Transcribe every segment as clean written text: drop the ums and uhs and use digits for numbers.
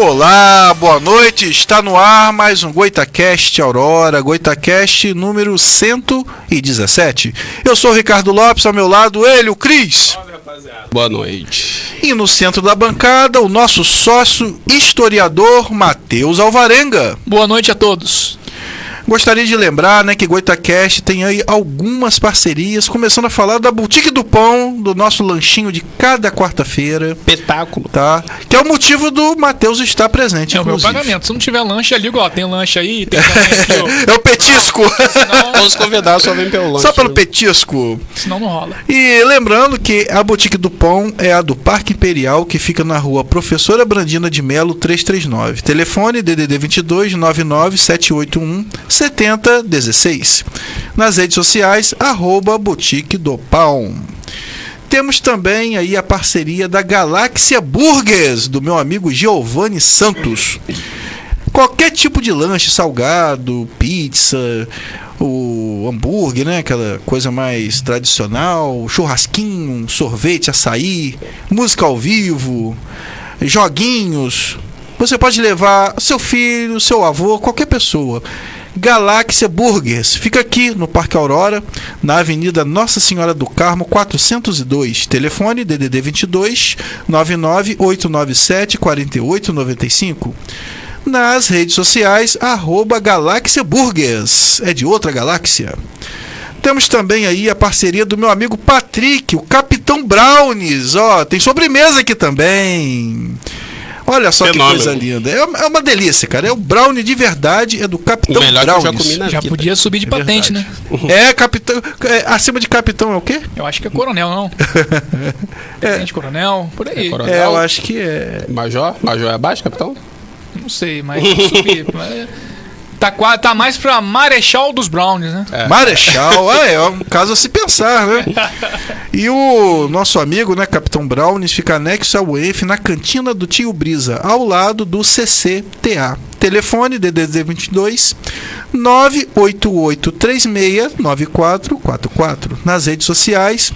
Olá, boa noite, está no ar mais um Goitacast Aurora, Goitacast número 117. Eu sou o Ricardo Lopes, ao meu lado ele, o Cris. Boa noite. E no centro da bancada, o nosso sócio historiador, Matheus Alvarenga. Boa noite a todos. Gostaria de lembrar, que Goitacast tem aí algumas parcerias, começando a falar da Boutique do Pão, do nosso lanchinho de cada quarta-feira. Espetáculo. Tá? Que é o motivo do Matheus estar presente, É o meu inclusive. pagamento. Se não tiver lanche, ali, ó, tem lanche aí, tem também aqui, É o petisco. Todos os convidados só vêm pelo lanche. Só pelo petisco. senão não rola. E lembrando que a Boutique do Pão é a do Parque Imperial, que fica na rua Professora Brandina de Melo 339. Telefone DDD 22 99 781 7016. Nas redes sociais, @Boutique do Pão. Temos também aí a parceria da Galáxia Burgers, do meu amigo Giovanni Santos. Qualquer tipo de lanche, salgado, pizza, o hambúrguer, aquela coisa mais tradicional, churrasquinho, sorvete, açaí, música ao vivo, joguinhos. Você pode levar seu filho, seu avô, qualquer pessoa. Galáxia Burgers, fica aqui no Parque Aurora, na Avenida Nossa Senhora do Carmo 402, telefone DDD 22 99 897 4895. Nas redes sociais, @Galáxia Burgers, é de outra galáxia. Temos também aí a parceria do meu amigo Patrick, o Capitão Brownies, tem sobremesa aqui também. Olha só Fenômeno. Que coisa linda. É uma delícia, cara. É o brownie de verdade, é do Capitão O melhor Brownies. que eu já comi na Já vida. podia subir de patente, né? Capitão. Acima de capitão é o quê? Eu acho que é coronel, não. Tenente coronel, por aí. Coronel. Eu acho que é. Major? Major é abaixo, capitão? Não sei, mas subir. Tá mais pra Marechal dos Brownies, né? Marechal, é um caso a se pensar, né? E o nosso amigo, Capitão Brownies, fica anexo ao EF na cantina do Tio Brisa, ao lado do CCTA. Telefone DDD 22 988369444. Nas redes sociais,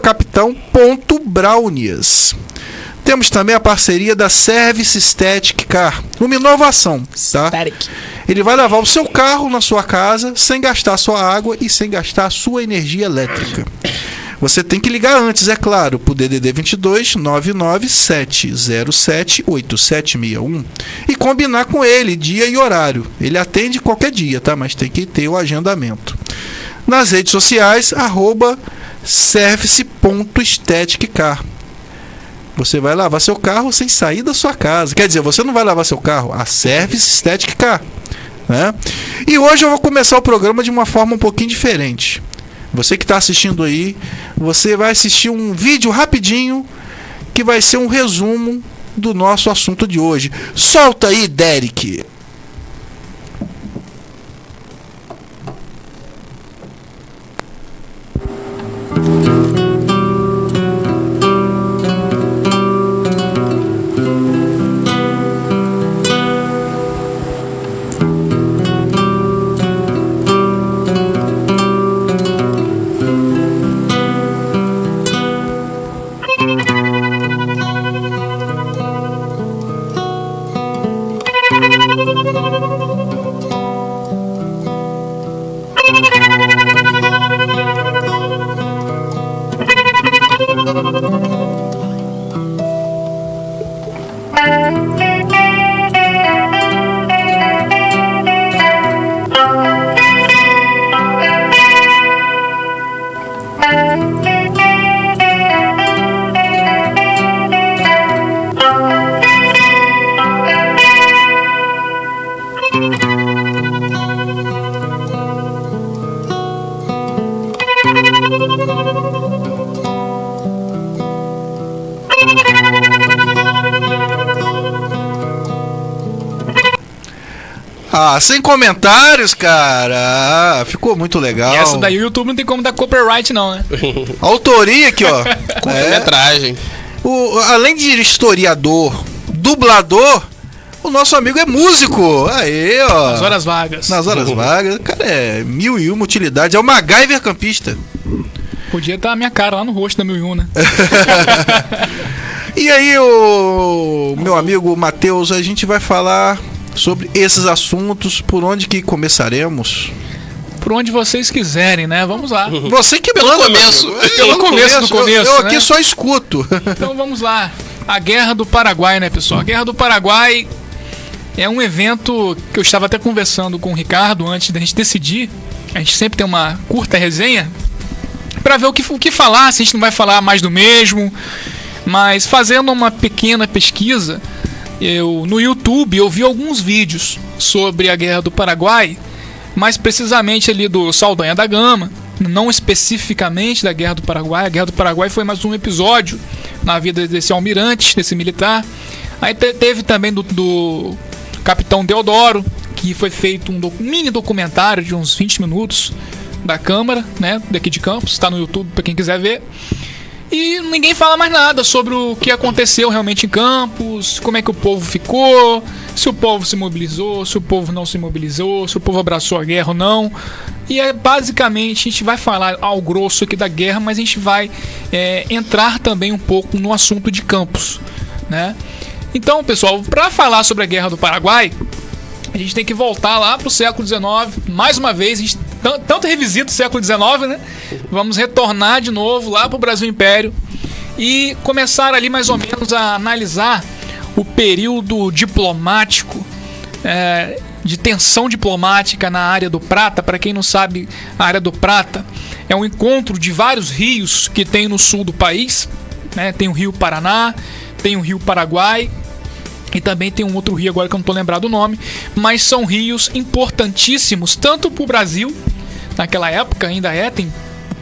@capitão.brownies. Temos também a parceria da Service Static Car, uma inovação, tá? Static. Ele vai lavar o seu carro na sua casa sem gastar sua água e sem gastar a sua energia elétrica. Você tem que ligar antes, é claro, para o DDD 22 99707 8761 e combinar com ele dia e horário. Ele atende qualquer dia, tá? Mas tem que ter o agendamento. Nas redes sociais, @service.staticcar. Você vai lavar seu carro sem sair da sua casa. Quer dizer, você não vai lavar seu carro, a Service Static Car. E hoje eu vou começar o programa de uma forma um pouquinho diferente. Você que está assistindo aí, você vai assistir um vídeo rapidinho que vai ser um resumo do nosso assunto de hoje. Solta aí, Derek! Sem comentários, cara. Ficou muito legal. E essa daí o YouTube não tem como dar copyright, não, né? Autoria aqui, ó. Curta-metragem. Além de historiador, dublador, o nosso amigo é músico. Aí, ó. Nas horas vagas. Nas horas vagas. Cara, é 1001 utilidade. É o MacGyver campista. Podia estar a minha cara lá no rosto da 1001, né? E aí, o meu amigo Matheus, a gente vai falar sobre esses assuntos. Por onde que começaremos? Por onde vocês quiserem, né? Vamos lá. Você que Pelo manda, começo. meu amigo. Pelo começo do começo, Eu aqui né? só escuto. Então vamos lá. A Guerra do Paraguai, né, pessoal? A Guerra do Paraguai é um evento que eu estava até conversando com o Ricardo antes da gente decidir. A gente sempre tem uma curta resenha para ver o que falar, se a gente não vai falar mais do mesmo. Mas fazendo uma pequena pesquisa, no YouTube eu vi alguns vídeos sobre a Guerra do Paraguai, mais precisamente ali do Saldanha da Gama, não especificamente da Guerra do Paraguai. A Guerra do Paraguai foi mais um episódio na vida desse almirante, desse militar. Aí teve também do Capitão Deodoro, que foi feito um mini documentário de uns 20 minutos da Câmara, né, daqui de Campos, está no YouTube para quem quiser ver. E ninguém fala mais nada sobre o que aconteceu realmente em Campos, como é que o povo ficou, se o povo se mobilizou, se o povo não se mobilizou, se o povo abraçou a guerra ou não. E basicamente a gente vai falar ao grosso aqui da guerra, mas a gente vai entrar também um pouco no assunto de Campos, né? Então, pessoal, para falar sobre a Guerra do Paraguai, a gente tem que voltar lá para o século XIX. Mais uma vez, a gente tanto revisita o século XIX, né? Vamos retornar de novo lá para o Brasil Império e começar ali mais ou menos a analisar o período diplomático, de tensão diplomática na área do Prata. Para quem não sabe, a área do Prata é um encontro de vários rios que tem no sul do país, né? Tem o Rio Paraná, tem o Rio Paraguai e também tem um outro rio agora que eu não estou lembrado o nome, mas são rios importantíssimos tanto para o Brasil, naquela época ainda tem o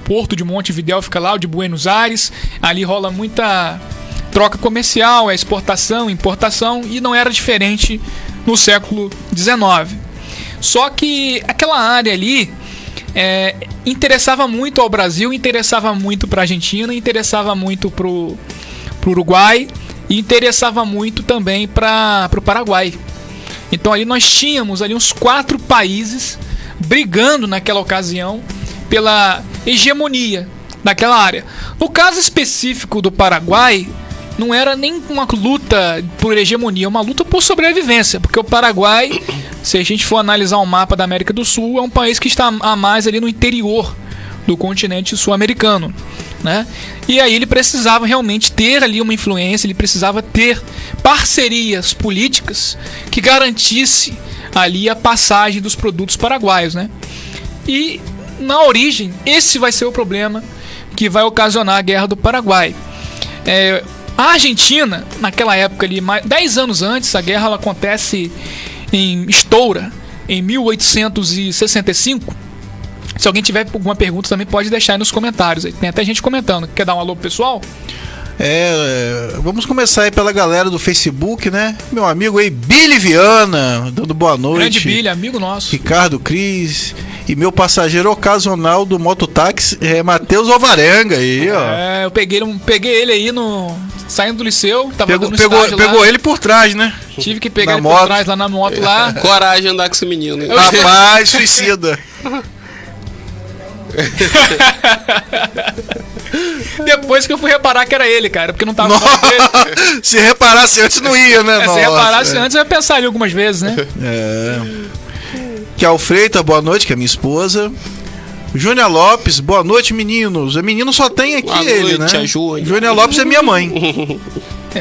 porto de Montevidéu, fica lá, o de Buenos Aires, ali rola muita troca comercial, exportação, importação, e não era diferente no século XIX. Só que aquela área ali interessava muito ao Brasil, interessava muito para a Argentina, interessava muito para o Uruguai e interessava muito também para o Paraguai. Então ali nós tínhamos ali uns 4 países brigando naquela ocasião pela hegemonia daquela área. No caso específico do Paraguai, não era nem uma luta por hegemonia, uma luta por sobrevivência, porque o Paraguai, se a gente for analisar o mapa da América do Sul, é um país que está a mais ali no interior do continente sul-americano, né? E aí ele precisava realmente ter ali uma influência, ele precisava ter parcerias políticas que garantisse ali a passagem dos produtos paraguaios, né? E na origem, esse vai ser o problema que vai ocasionar a Guerra do Paraguai. A Argentina, naquela época ali, 10 anos antes, a guerra ela acontece estoura em 1865. Se alguém tiver alguma pergunta também pode deixar aí nos comentários. Tem até gente comentando. Quer dar um alô pro pessoal? Vamos começar aí pela galera do Facebook, né? Meu amigo aí, Billy Viana, dando boa noite. Grande Billy, amigo nosso. Ricardo Cris. E meu passageiro ocasional do mototáxi é Matheus Alvarenga aí, ó. Eu peguei ele aí saindo do liceu, tava dando estágio pegou lá. ele por trás, né? Tive que pegar Na ele moto. por trás lá na moto lá. Coragem de andar com esse menino, hein? Rapaz, suicida. Depois que eu fui reparar que era ele, cara, porque não tava Nossa, se reparasse antes não ia, né? se reparasse antes eu ia pensar ali algumas vezes, né? Que é o Freitas, boa noite, que é minha esposa. Júnior Lopes, boa noite, meninos. Menino só tem aqui Boa ele, noite, né? a Júnior. Júnior Lopes é minha mãe.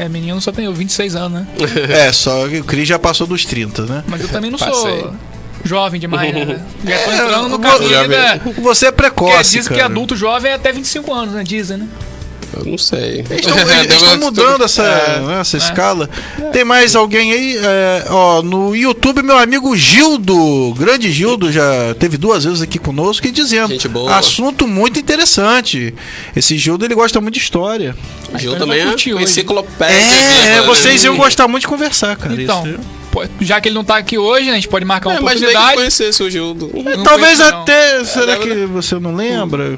Menino só tem 26 anos, né? Só que o Cris já passou dos 30, né? Mas eu também não Passei. sou jovem demais, né? Já tô entrando no caminho ainda. Você é Porque precoce, diz que cara. adulto jovem é até 25 anos, né? Dizem, né? Eu não sei. Eles estão mudando essa escala. Tem mais alguém aí? No YouTube, meu amigo Gildo, grande Gildo, já teve 2 vezes aqui conosco e dizendo: Gente boa. assunto muito interessante. Esse Gildo, ele gosta muito de história. Gil Então também eu vou é curtir uma hoje. enciclopédia. Vocês iam gostar muito de conversar, cara. Então, Isso. já que ele não tá aqui hoje, né, a gente pode marcar uma Imaginei que oportunidade. conhecesse o Gildo. Não Talvez conheço, não. até. Será que você não lembra?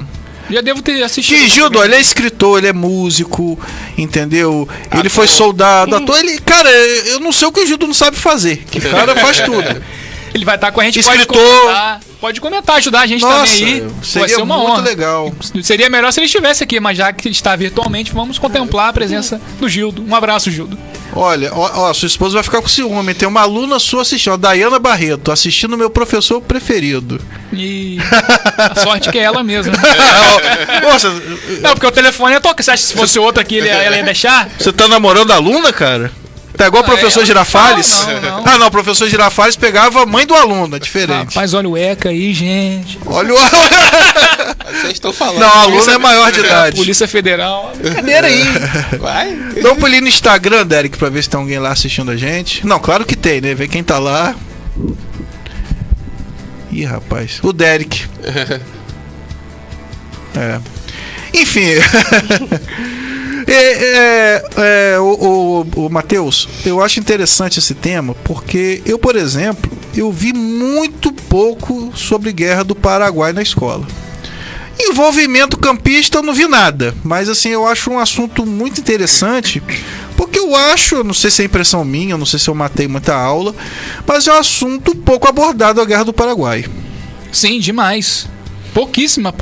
Já devo ter assistido. Que Gildo, ele é escritor, ele é músico, entendeu? Ele foi soldado, ator. Ele, cara, eu não sei o que o Gildo não sabe fazer. Que o cara faz tudo. Ele vai estar com a gente, Escritor. pode comentar, ajudar a gente Nossa, também aí. Vai seria ser uma muito honra. legal. Seria melhor se ele estivesse aqui, mas já que ele está virtualmente, vamos contemplar a presença do Gildo. Um abraço, Gildo. Olha, ó, sua esposa vai ficar com ciúme. Tem uma aluna sua assistindo, a Dayana Barreto, assistindo meu professor preferido. E a sorte que é ela mesma. Nossa, Não, porque o telefone ia tocar. Você acha que se fosse outro aqui, ela ia deixar? você tá namorando a aluna, cara? Tá igual o professor ela Girafales? não. Ah, não, o professor Girafales pegava a mãe do aluno, é diferente. Rapaz, olha o ECA aí, gente. Olha o. Vocês estão falando. Não, o aluno é maior de A idade. Polícia Federal. Brincadeira aí. Vai. Dá um pulinho no Instagram, Derek, pra ver se tem alguém lá assistindo a gente. Não, claro que tem, né? Vê quem tá lá. Ih, rapaz. O Derek. É. Enfim. O Matheus, eu acho interessante esse tema porque eu, por exemplo, eu vi muito pouco sobre Guerra do Paraguai na escola. Envolvimento campista eu não vi nada, mas assim, eu acho um assunto muito interessante porque eu acho, não sei se é impressão minha, não sei se eu matei muita aula, mas é um assunto pouco abordado, a Guerra do Paraguai. Sim, demais. Pouquíssima.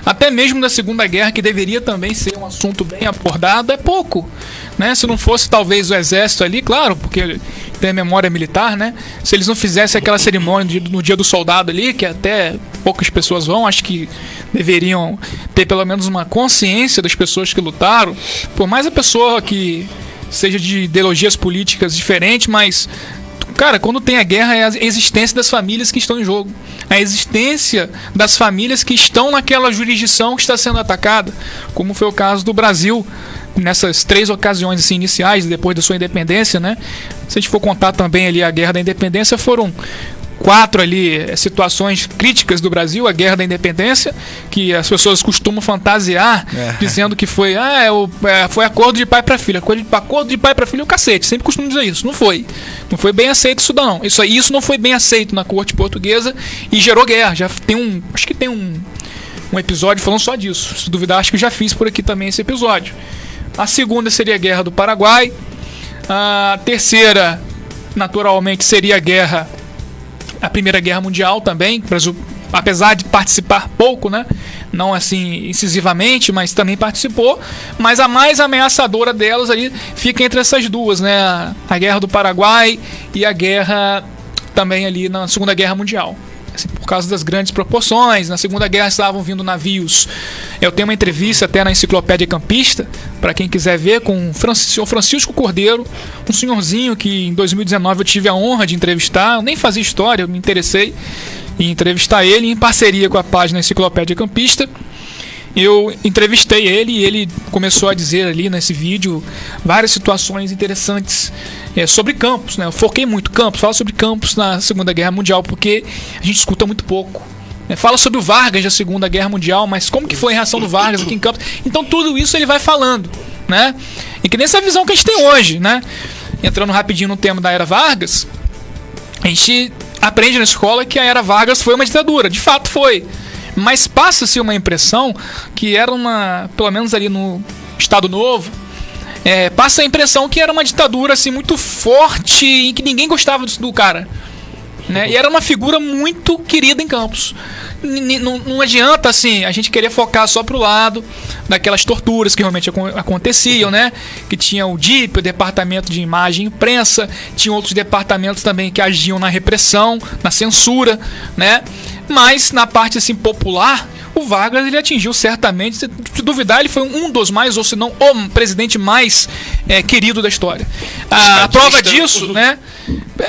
Até mesmo da Segunda Guerra, que deveria também ser um assunto bem abordado, é pouco. Né? Se não fosse talvez o exército ali, claro, porque tem a memória militar, né? Se eles não fizessem aquela cerimônia no dia do soldado ali, que até poucas pessoas vão, acho que deveriam ter pelo menos uma consciência das pessoas que lutaram. Por mais a pessoa que seja de ideologias políticas diferentes, mas... Cara, quando tem a guerra é a existência das famílias que estão em jogo. A existência das famílias que estão naquela jurisdição que está sendo atacada. Como foi o caso do Brasil, nessas 3 ocasiões assim, iniciais, depois da sua independência, né? Se a gente for contar também ali a Guerra da Independência, foram 4 ali situações críticas do Brasil, a Guerra da Independência, que as pessoas costumam fantasiar, dizendo que foi foi acordo de pai para filho. Acordo de pai para filho é o cacete, sempre costumo dizer isso. Não foi bem aceito isso não. Isso não foi bem aceito na corte portuguesa e gerou guerra. Já tem acho que tem um episódio falando só disso. Se duvidar, acho que já fiz por aqui também esse episódio. A segunda seria a Guerra do Paraguai. A terceira, naturalmente, seria a Primeira Guerra Mundial também. O Brasil, apesar de participar pouco, né? Não assim incisivamente, mas também participou. Mas a mais ameaçadora delas ali fica entre essas duas, né? A Guerra do Paraguai e a guerra também ali na Segunda Guerra Mundial. Assim, por causa das grandes proporções. Na Segunda Guerra estavam vindo navios. Eu tenho uma entrevista até na Enciclopédia Campista, para quem quiser ver, com o senhor Francisco Cordeiro, um senhorzinho que em 2019 eu tive a honra de entrevistar. Eu nem fazia história, eu me interessei em entrevistar ele em parceria com a página Enciclopédia Campista. Eu entrevistei ele e ele começou a dizer ali nesse vídeo várias situações interessantes sobre campos, né? Eu foquei muito campos, fala sobre campos na Segunda Guerra Mundial, porque a gente escuta muito pouco. Fala sobre o Vargas da Segunda Guerra Mundial, mas como que foi a reação do Vargas aqui em Campos? Então tudo isso ele vai falando, né? E que nessa visão que a gente tem hoje, né? Entrando rapidinho no tema da Era Vargas, a gente aprende na escola que a Era Vargas foi uma ditadura, de fato foi. Mas passa-se uma impressão que era pelo menos ali no Estado Novo, passa a impressão que era uma ditadura assim, muito forte e que ninguém gostava do cara. Né? E era uma figura muito querida em Campos. Não adianta assim a gente querer focar só pro lado daquelas torturas que realmente aconteciam, né? Que tinha o DIP, o Departamento de Imagem e Imprensa, tinha outros departamentos também que agiam na repressão, na censura, né? Mas na parte assim popular, o Vargas ele atingiu certamente, se duvidar, ele foi um dos mais, ou se não o presidente mais querido da história. A prova disso, né?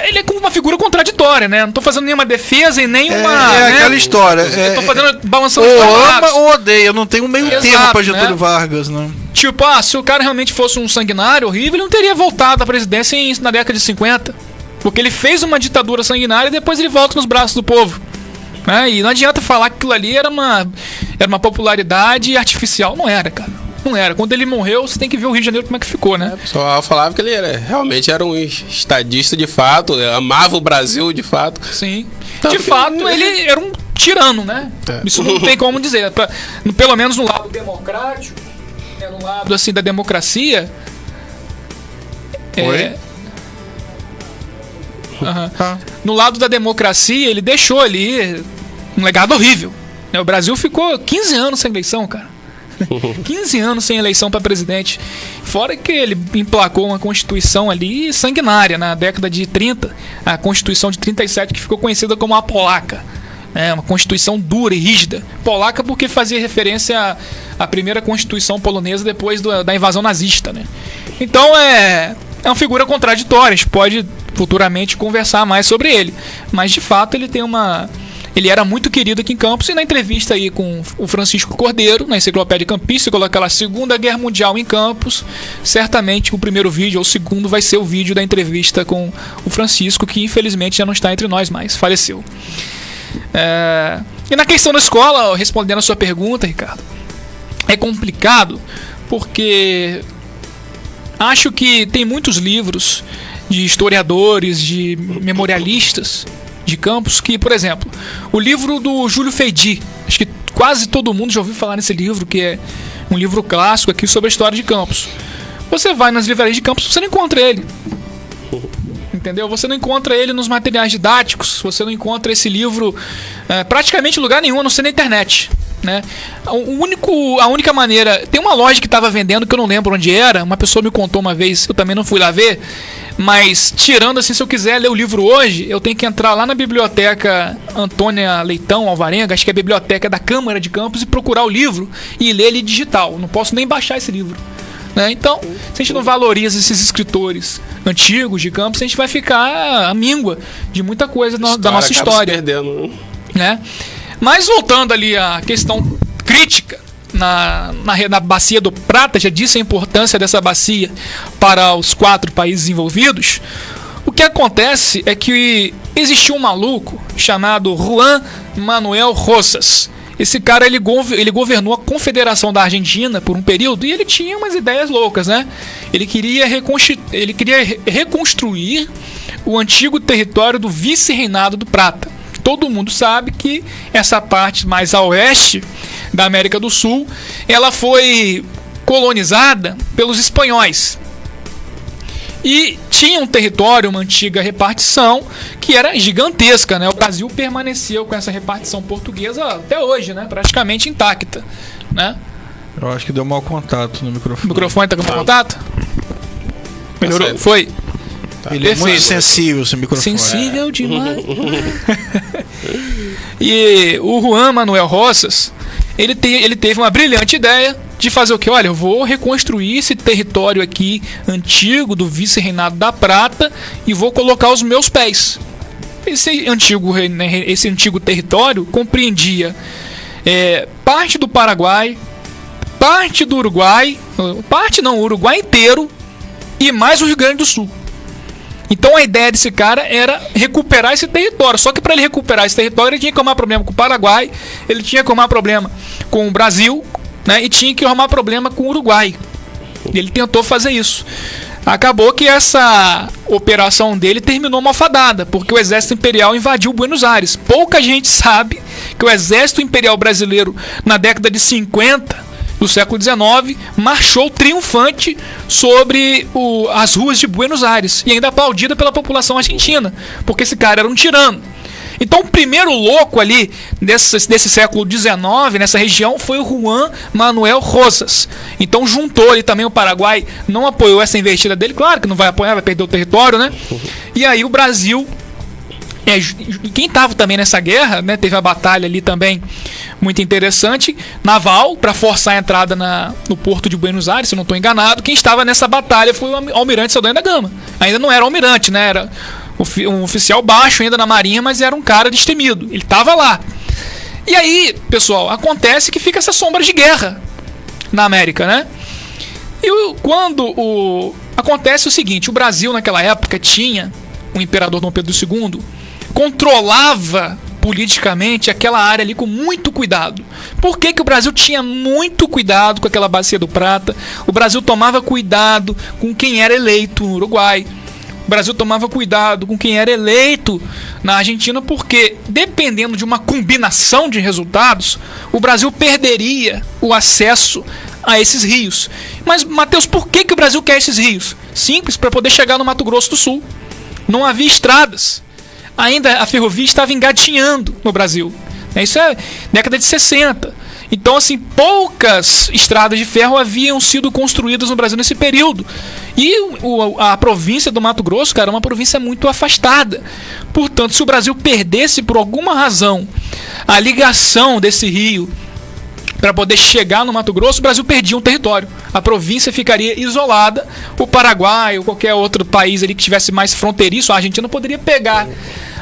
Ele é como uma figura contraditória, né? Não tô fazendo nenhuma defesa e nenhuma. É aquela história. Eu tô fazendo, balançando ou os ama lados. ou odeia, não tem um meio Exato, termo pra Getúlio né? Vargas, né? Tipo, se o cara realmente fosse um sanguinário horrível, ele não teria voltado à presidência na década de 50. Porque ele fez uma ditadura sanguinária e depois ele volta nos braços do povo. E não adianta falar que aquilo ali era uma popularidade artificial. Não era, cara. Não era. Quando ele morreu, você tem que ver o Rio de Janeiro como é que ficou, né? O pessoal falava que ele realmente era um estadista de fato, amava o Brasil de fato. Sim. De fato, ele era um tirano, né? Isso não tem como dizer. Pelo menos no lado democrático, no lado assim da democracia. Oi? Aham. Ah. No lado da democracia, ele deixou ali um legado horrível. Né? O Brasil ficou 15 anos sem eleição, cara. 15 anos sem eleição para presidente. Fora que ele emplacou uma constituição ali sanguinária na década de 30, a Constituição de 37, que ficou conhecida como a Polaca. É uma constituição dura e rígida. Polaca porque fazia referência à primeira constituição polonesa depois da invasão nazista, né? Então é uma figura contraditória. A gente pode futuramente conversar mais sobre ele. Mas de fato ele era muito querido aqui em Campos. E na entrevista aí com o Francisco Cordeiro, na Enciclopédia Campista, coloca lá Segunda Guerra Mundial em Campos. Certamente o primeiro vídeo ou o segundo vai ser o vídeo da entrevista com o Francisco, que infelizmente já não está entre nós mais, faleceu. E na questão da escola, respondendo a sua pergunta, Ricardo, é complicado porque acho que tem muitos livros de historiadores, de memorialistas de Campos que, por exemplo, o livro do Júlio Feidi, acho que quase todo mundo já ouviu falar nesse livro, que é um livro clássico aqui sobre a história de Campos. Você vai nas livrarias de Campos, você não encontra ele. Entendeu? Você não encontra ele nos materiais didáticos, você não encontra esse livro praticamente em lugar nenhum, a não ser na internet. Né? A única maneira... Tem uma loja que estava vendendo, que eu não lembro onde era, uma pessoa me contou uma vez, eu também não fui lá ver, mas tirando assim, se eu quiser ler o livro hoje, eu tenho que entrar lá na biblioteca Antônia Leitão Alvarenga, acho que é a biblioteca da Câmara de Campos, e procurar o livro e ler ele digital. Não posso nem baixar esse livro. Né? Então, se a gente não valoriza esses escritores antigos de Campos, a gente vai ficar à míngua de muita coisa da nossa história. Se perdendo. Né? Mas voltando ali à questão crítica na bacia do Prata, já disse a importância dessa bacia para os 4 países envolvidos. O que acontece é que existiu um maluco chamado Juan Manuel Rosas. Esse cara ele governou a Confederação da Argentina por um período e ele tinha umas ideias loucas, né? Ele queria reconstruir o antigo território do vice-reinado do Prata. Todo mundo sabe que essa parte mais a oeste da América do Sul, ela foi colonizada pelos espanhóis. E tinha um território, uma antiga repartição, que era gigantesca, né? O Brasil permaneceu com essa repartição portuguesa até hoje, né? Praticamente intacta, né? Eu acho que deu mau contato no microfone. O microfone tá com mau contato? Melhorou? certo. Foi? Ele é muito Perfeito. sensível, esse microfone. Sensível demais. E o Juan Manuel Rosas, ele teve uma brilhante ideia de fazer o quê? Olha, eu vou reconstruir esse território aqui antigo do vice-reinado da Prata e vou colocar os meus pés. Esse antigo território compreendia parte do Paraguai, parte do Uruguai, o Uruguai inteiro e mais o Rio Grande do Sul. Então a ideia desse cara era recuperar esse território. Só que para ele recuperar esse território, ele tinha que arrumar problema com o Paraguai, ele tinha que arrumar problema com o Brasil, né, e tinha que arrumar problema com o Uruguai. E ele tentou fazer isso. Acabou que essa operação dele terminou malfadada, porque o exército imperial invadiu Buenos Aires. Pouca gente sabe que o exército imperial brasileiro, na década de 50 do século XIX, marchou triunfante sobre as ruas de Buenos Aires, e ainda aplaudida pela população argentina, porque esse cara era um tirano. Então o primeiro louco ali desse século XIX, nessa região, foi o Juan Manuel Rosas. Então juntou ali também o Paraguai, não apoiou essa investida dele, claro que não vai apoiar, vai perder o território, né? E aí o Brasil, quem estava também nessa guerra, né, teve a batalha ali também muito interessante, naval, para forçar a entrada no porto de Buenos Aires, se eu não estou enganado. Quem estava nessa batalha foi o almirante Saldanha da Gama. Ainda não era almirante, né? Era um oficial baixo ainda na marinha, mas era um cara destemido. Ele estava lá. E aí, pessoal, acontece que fica essa sombra de guerra na América, né? E quando acontece o seguinte, o Brasil naquela época tinha o imperador Dom Pedro II, controlava politicamente aquela área ali com muito cuidado. Por que o Brasil tinha muito cuidado com aquela bacia do Prata? O Brasil tomava cuidado com quem era eleito no Uruguai. O Brasil tomava cuidado com quem era eleito na Argentina, porque dependendo de uma combinação de resultados, o Brasil perderia o acesso a esses rios. Mas, Matheus, por que o Brasil quer esses rios? Simples, para poder chegar no Mato Grosso do Sul. não havia estradas. Ainda a ferrovia estava engatinhando no Brasil. Isso é década de 60. Então, assim, poucas estradas de ferro haviam sido construídas no Brasil nesse período. E a província do Mato Grosso, cara, é uma província muito afastada. Portanto, se o Brasil perdesse por alguma razão a ligação desse rio para poder chegar no Mato Grosso, o Brasil perdia um território. A província ficaria isolada. O Paraguai ou qualquer outro país ali que tivesse mais fronteiriço, a Argentina poderia pegar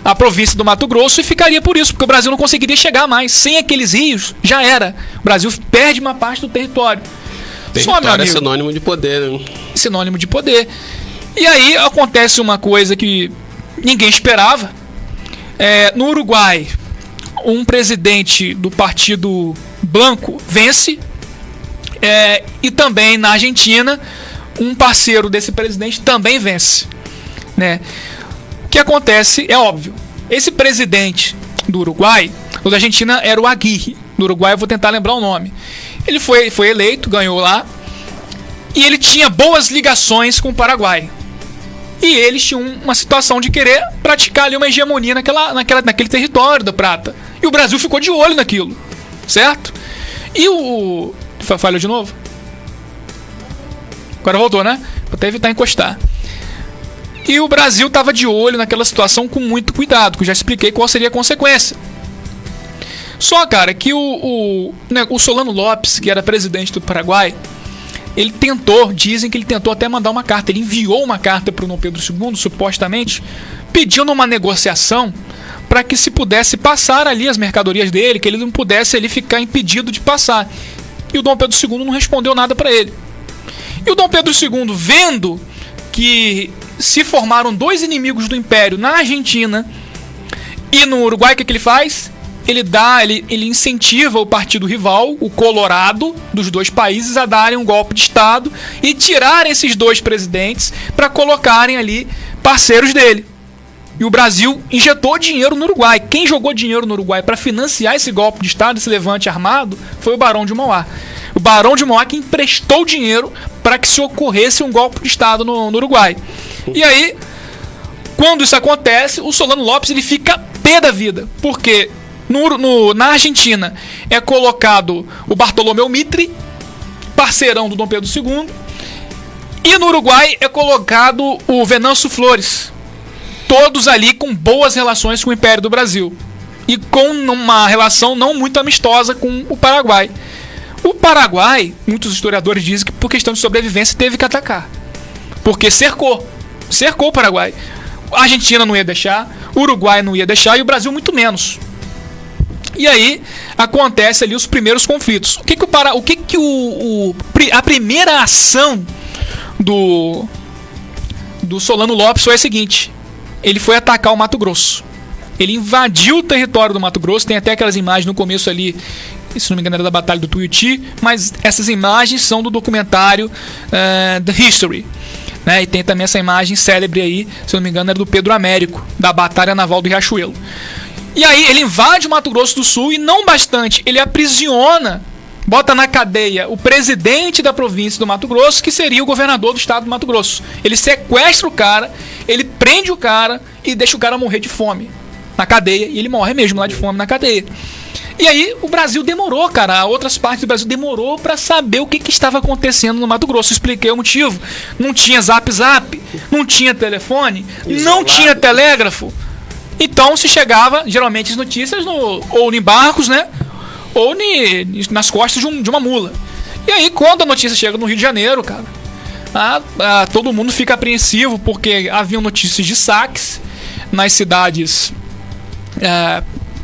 a província do Mato Grosso e ficaria por isso, porque o Brasil não conseguiria chegar mais. Sem aqueles rios, já era. O Brasil perde uma parte do território. Território é sinônimo de poder, né? Sinônimo de poder. E aí acontece uma coisa que ninguém esperava. No Uruguai, um presidente do Partido Blanco vence. E também na Argentina, um parceiro desse presidente também vence. Né? O que acontece é óbvio. Esse presidente do Uruguai, o da Argentina era o Aguirre. Do Uruguai eu vou tentar lembrar o nome. Ele foi eleito, ganhou lá. E ele tinha boas ligações com o Paraguai. E eles tinham uma situação de querer praticar ali uma hegemonia naquele território da Prata. E o Brasil ficou de olho naquilo. Certo? E o... Falhou de novo? Agora voltou, né? Vou até evitar encostar. E o Brasil estava de olho naquela situação com muito cuidado, que eu já expliquei qual seria a consequência. Só, cara, que o Solano Lopes, que era presidente do Paraguai, ele dizem que ele tentou até mandar uma carta. Ele enviou uma carta para o Dom Pedro II, supostamente, pedindo uma negociação para que se pudesse passar ali as mercadorias dele, que ele não pudesse ali ficar impedido de passar. E o Dom Pedro II não respondeu nada para ele. E o Dom Pedro II, vendo que se formaram dois inimigos do Império na Argentina e no Uruguai, o que ele faz? Ele incentiva o partido rival, o Colorado, dos dois países, a darem um golpe de Estado e tirarem esses dois presidentes para colocarem ali parceiros dele. E o Brasil injetou dinheiro no Uruguai. Quem jogou dinheiro no Uruguai para financiar esse golpe de Estado, esse levante armado, foi o Barão de Mauá. O Barão de Mauá que emprestou dinheiro para que se ocorresse um golpe de Estado no Uruguai. E aí, quando isso acontece, o Solano Lopes ele fica pé da vida. Porque na Argentina é colocado o Bartolomeu Mitre, parceirão do Dom Pedro II. E no Uruguai é colocado o Venâncio Flores. Todos ali com boas relações com o Império do Brasil. E com uma relação não muito amistosa com o Paraguai. O Paraguai, muitos historiadores dizem que por questão de sobrevivência teve que atacar. Porque cercou o Paraguai. A Argentina não ia deixar, o Uruguai não ia deixar e o Brasil muito menos. E aí acontece ali os primeiros conflitos. A primeira ação do Solano Lopes foi a seguinte: ele foi atacar o Mato Grosso. Ele invadiu o território do Mato Grosso. Tem até aquelas imagens no começo ali, se não me engano era da Batalha do Tuiuti, mas essas imagens são do documentário The History, né? E tem também essa imagem célebre aí, se não me engano era do Pedro Américo, da Batalha Naval do Riachuelo. E aí ele invade o Mato Grosso do Sul e não bastante, ele aprisiona, bota na cadeia o presidente da província do Mato Grosso, que seria o governador do estado do Mato Grosso. Ele sequestra o cara, ele prende o cara e deixa o cara morrer de fome na cadeia, e ele morre mesmo lá de fome na cadeia. E aí o Brasil demorou, cara, outras partes do Brasil demorou para saber o que estava acontecendo no Mato Grosso. Eu expliquei o motivo. Não tinha zap, não tinha telefone, não tinha telégrafo. Então se chegava, geralmente, as notícias ou em barcos, né? Ou nas costas de uma mula. E aí quando a notícia chega no Rio de Janeiro, cara, todo mundo fica apreensivo, porque haviam notícias de saques nas cidades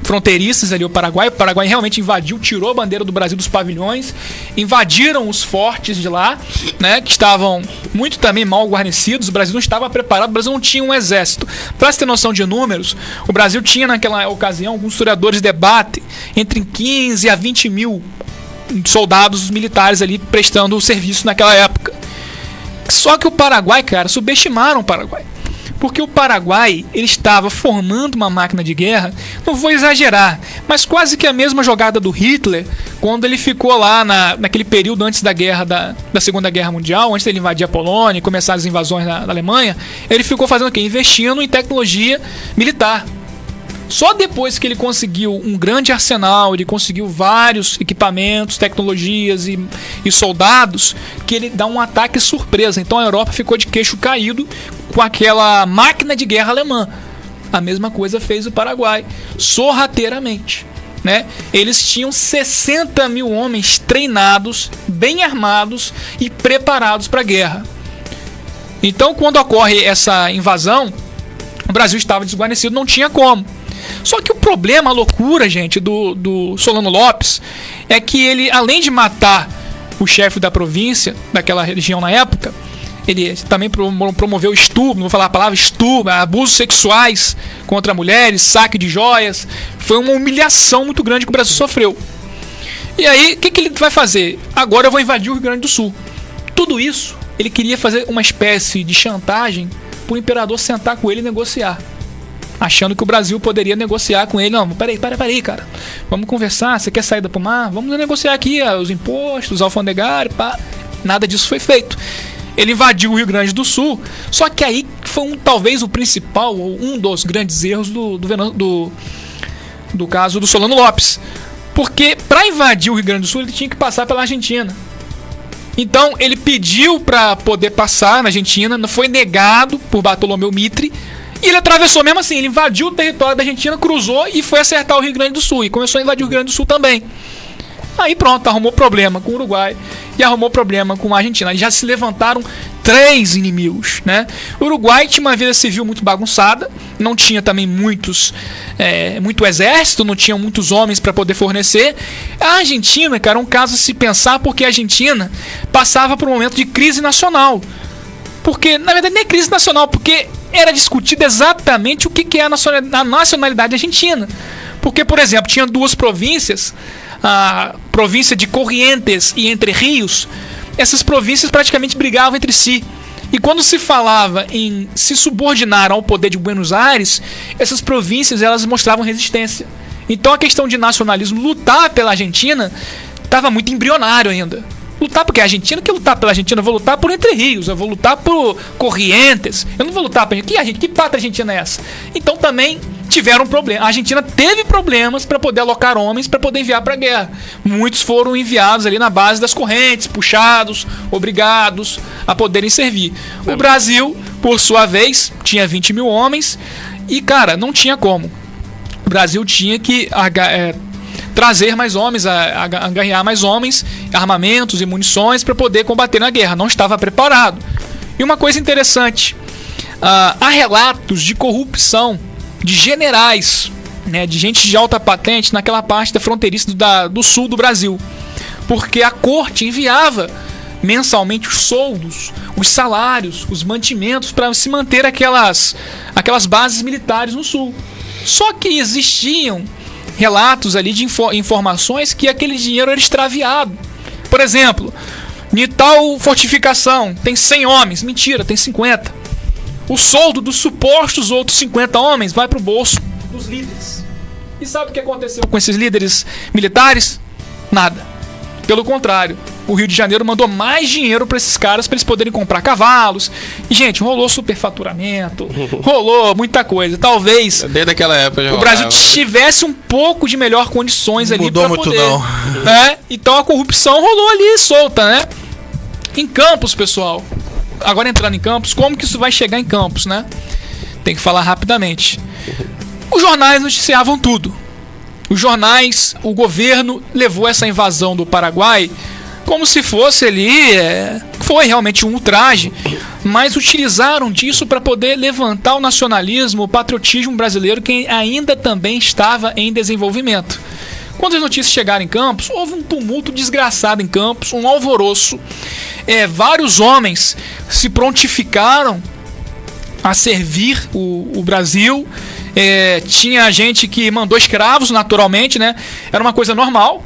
fronteiriças ali, o Paraguai realmente invadiu, tirou a bandeira do Brasil dos pavilhões, invadiram os fortes de lá, né, que estavam muito também mal guarnecidos. O Brasil não estava preparado, o Brasil não tinha um exército. Para se ter noção de números, o Brasil tinha naquela ocasião, alguns historiadores debatem, entre 15 a 20 mil soldados militares ali prestando serviço naquela época. Só que o Paraguai, cara, subestimaram o Paraguai. Porque o Paraguai, ele estava formando uma máquina de guerra, não vou exagerar, mas quase que a mesma jogada do Hitler quando ele ficou lá naquele período antes da guerra da Segunda Guerra Mundial, antes dele invadir a Polônia e começar as invasões na Alemanha, ele ficou fazendo o quê? Investindo em tecnologia militar. Só depois que ele conseguiu um grande arsenal, ele conseguiu vários equipamentos, tecnologias e soldados, que ele dá um ataque surpresa. Então a Europa ficou de queixo caído com aquela máquina de guerra alemã. A mesma coisa fez o Paraguai, sorrateiramente, né? Eles tinham 60 mil homens treinados, bem armados e preparados para a guerra. Então, quando ocorre essa invasão, o Brasil estava desguarnecido, não tinha como. Só que o problema, a loucura, gente, do Solano Lopes, é que ele, além de matar o chefe da província, daquela região na época, ele também promoveu estupro, não vou falar a palavra estupro, abusos sexuais contra mulheres, saque de joias. Foi uma humilhação muito grande que o Brasil sofreu. E aí, o que ele vai fazer? Agora eu vou invadir o Rio Grande do Sul. Tudo isso, ele queria fazer uma espécie de chantagem para o imperador sentar com ele e negociar. Achando que o Brasil poderia negociar com ele. Não, peraí, cara. Vamos conversar, você quer saída pro mar? Vamos negociar aqui os impostos, os alfandegários, pá. Nada disso foi feito. Ele invadiu o Rio Grande do Sul, só que aí foi talvez o principal, ou um dos grandes erros do caso do Solano Lopes. Porque para invadir o Rio Grande do Sul, ele tinha que passar pela Argentina. Então ele pediu para poder passar na Argentina, foi negado por Bartolomeu Mitre, e ele atravessou mesmo assim, ele invadiu o território da Argentina, cruzou e foi acertar o Rio Grande do Sul, e começou a invadir o Rio Grande do Sul também. Aí pronto, arrumou problema com o Uruguai e arrumou problema com a Argentina. Aí já se levantaram 3 inimigos, né? O Uruguai tinha uma vida civil muito bagunçada, não tinha também muito exército, não tinha muitos homens para poder fornecer. A Argentina, cara, é um caso a se pensar, porque a Argentina passava por um momento de crise nacional. Porque, na verdade, nem é crise nacional, porque era discutido exatamente o que é a nacionalidade argentina. Porque, por exemplo, tinha 2 províncias, a província de Corrientes e Entre Rios. Essas províncias praticamente brigavam entre si. E quando se falava em se subordinar ao poder de Buenos Aires, essas províncias elas mostravam resistência. Então a questão de nacionalismo, lutar pela Argentina, estava muito embrionário ainda. Lutar porque a Argentina, que lutar pela Argentina, eu vou lutar por Entre Rios, eu vou lutar por Corrientes, eu não vou lutar por que pátria argentina é essa? Então também tiveram problema. A Argentina teve problemas para poder alocar homens para poder enviar para a guerra. Muitos foram enviados ali na base das correntes, puxados, obrigados a poderem servir. O Brasil, por sua vez, tinha 20 mil homens e, cara, não tinha como. O Brasil tinha que trazer mais homens, agarrar mais homens, armamentos e munições para poder combater na guerra. Não estava preparado. E uma coisa interessante, há relatos de corrupção de generais, né, de gente de alta patente naquela parte da fronteiriça do sul do Brasil, porque a corte enviava mensalmente os soldos, os salários, os mantimentos para se manter aquelas bases militares no sul. Só que existiam relatos ali de informações que aquele dinheiro era extraviado. Por exemplo, em tal fortificação tem 100 homens, mentira, tem 50. O soldo dos supostos outros 50 homens vai para o bolso dos líderes. E sabe o que aconteceu com esses líderes militares? Nada. Pelo contrário, o Rio de Janeiro mandou mais dinheiro para esses caras para eles poderem comprar cavalos. E, gente, rolou superfaturamento, rolou muita coisa. Talvez desde aquela época o Brasil tivesse um pouco de melhor condições ali para poder. Não. Né? Então a corrupção rolou ali solta, né? Em Campos, pessoal. Agora entrando em Campos, como que isso vai chegar em Campos, né? Tem que falar rapidamente. Os jornais noticiavam tudo. Os jornais, o governo levou essa invasão do Paraguai como se fosse ali, foi realmente um ultraje, mas utilizaram disso para poder levantar o nacionalismo, o patriotismo brasileiro, que ainda também estava em desenvolvimento. Quando as notícias chegaram em Campos, houve um tumulto desgraçado em Campos, um alvoroço. Vários homens se prontificaram a servir o Brasil. Tinha gente que mandou escravos, naturalmente, né? Era uma coisa normal.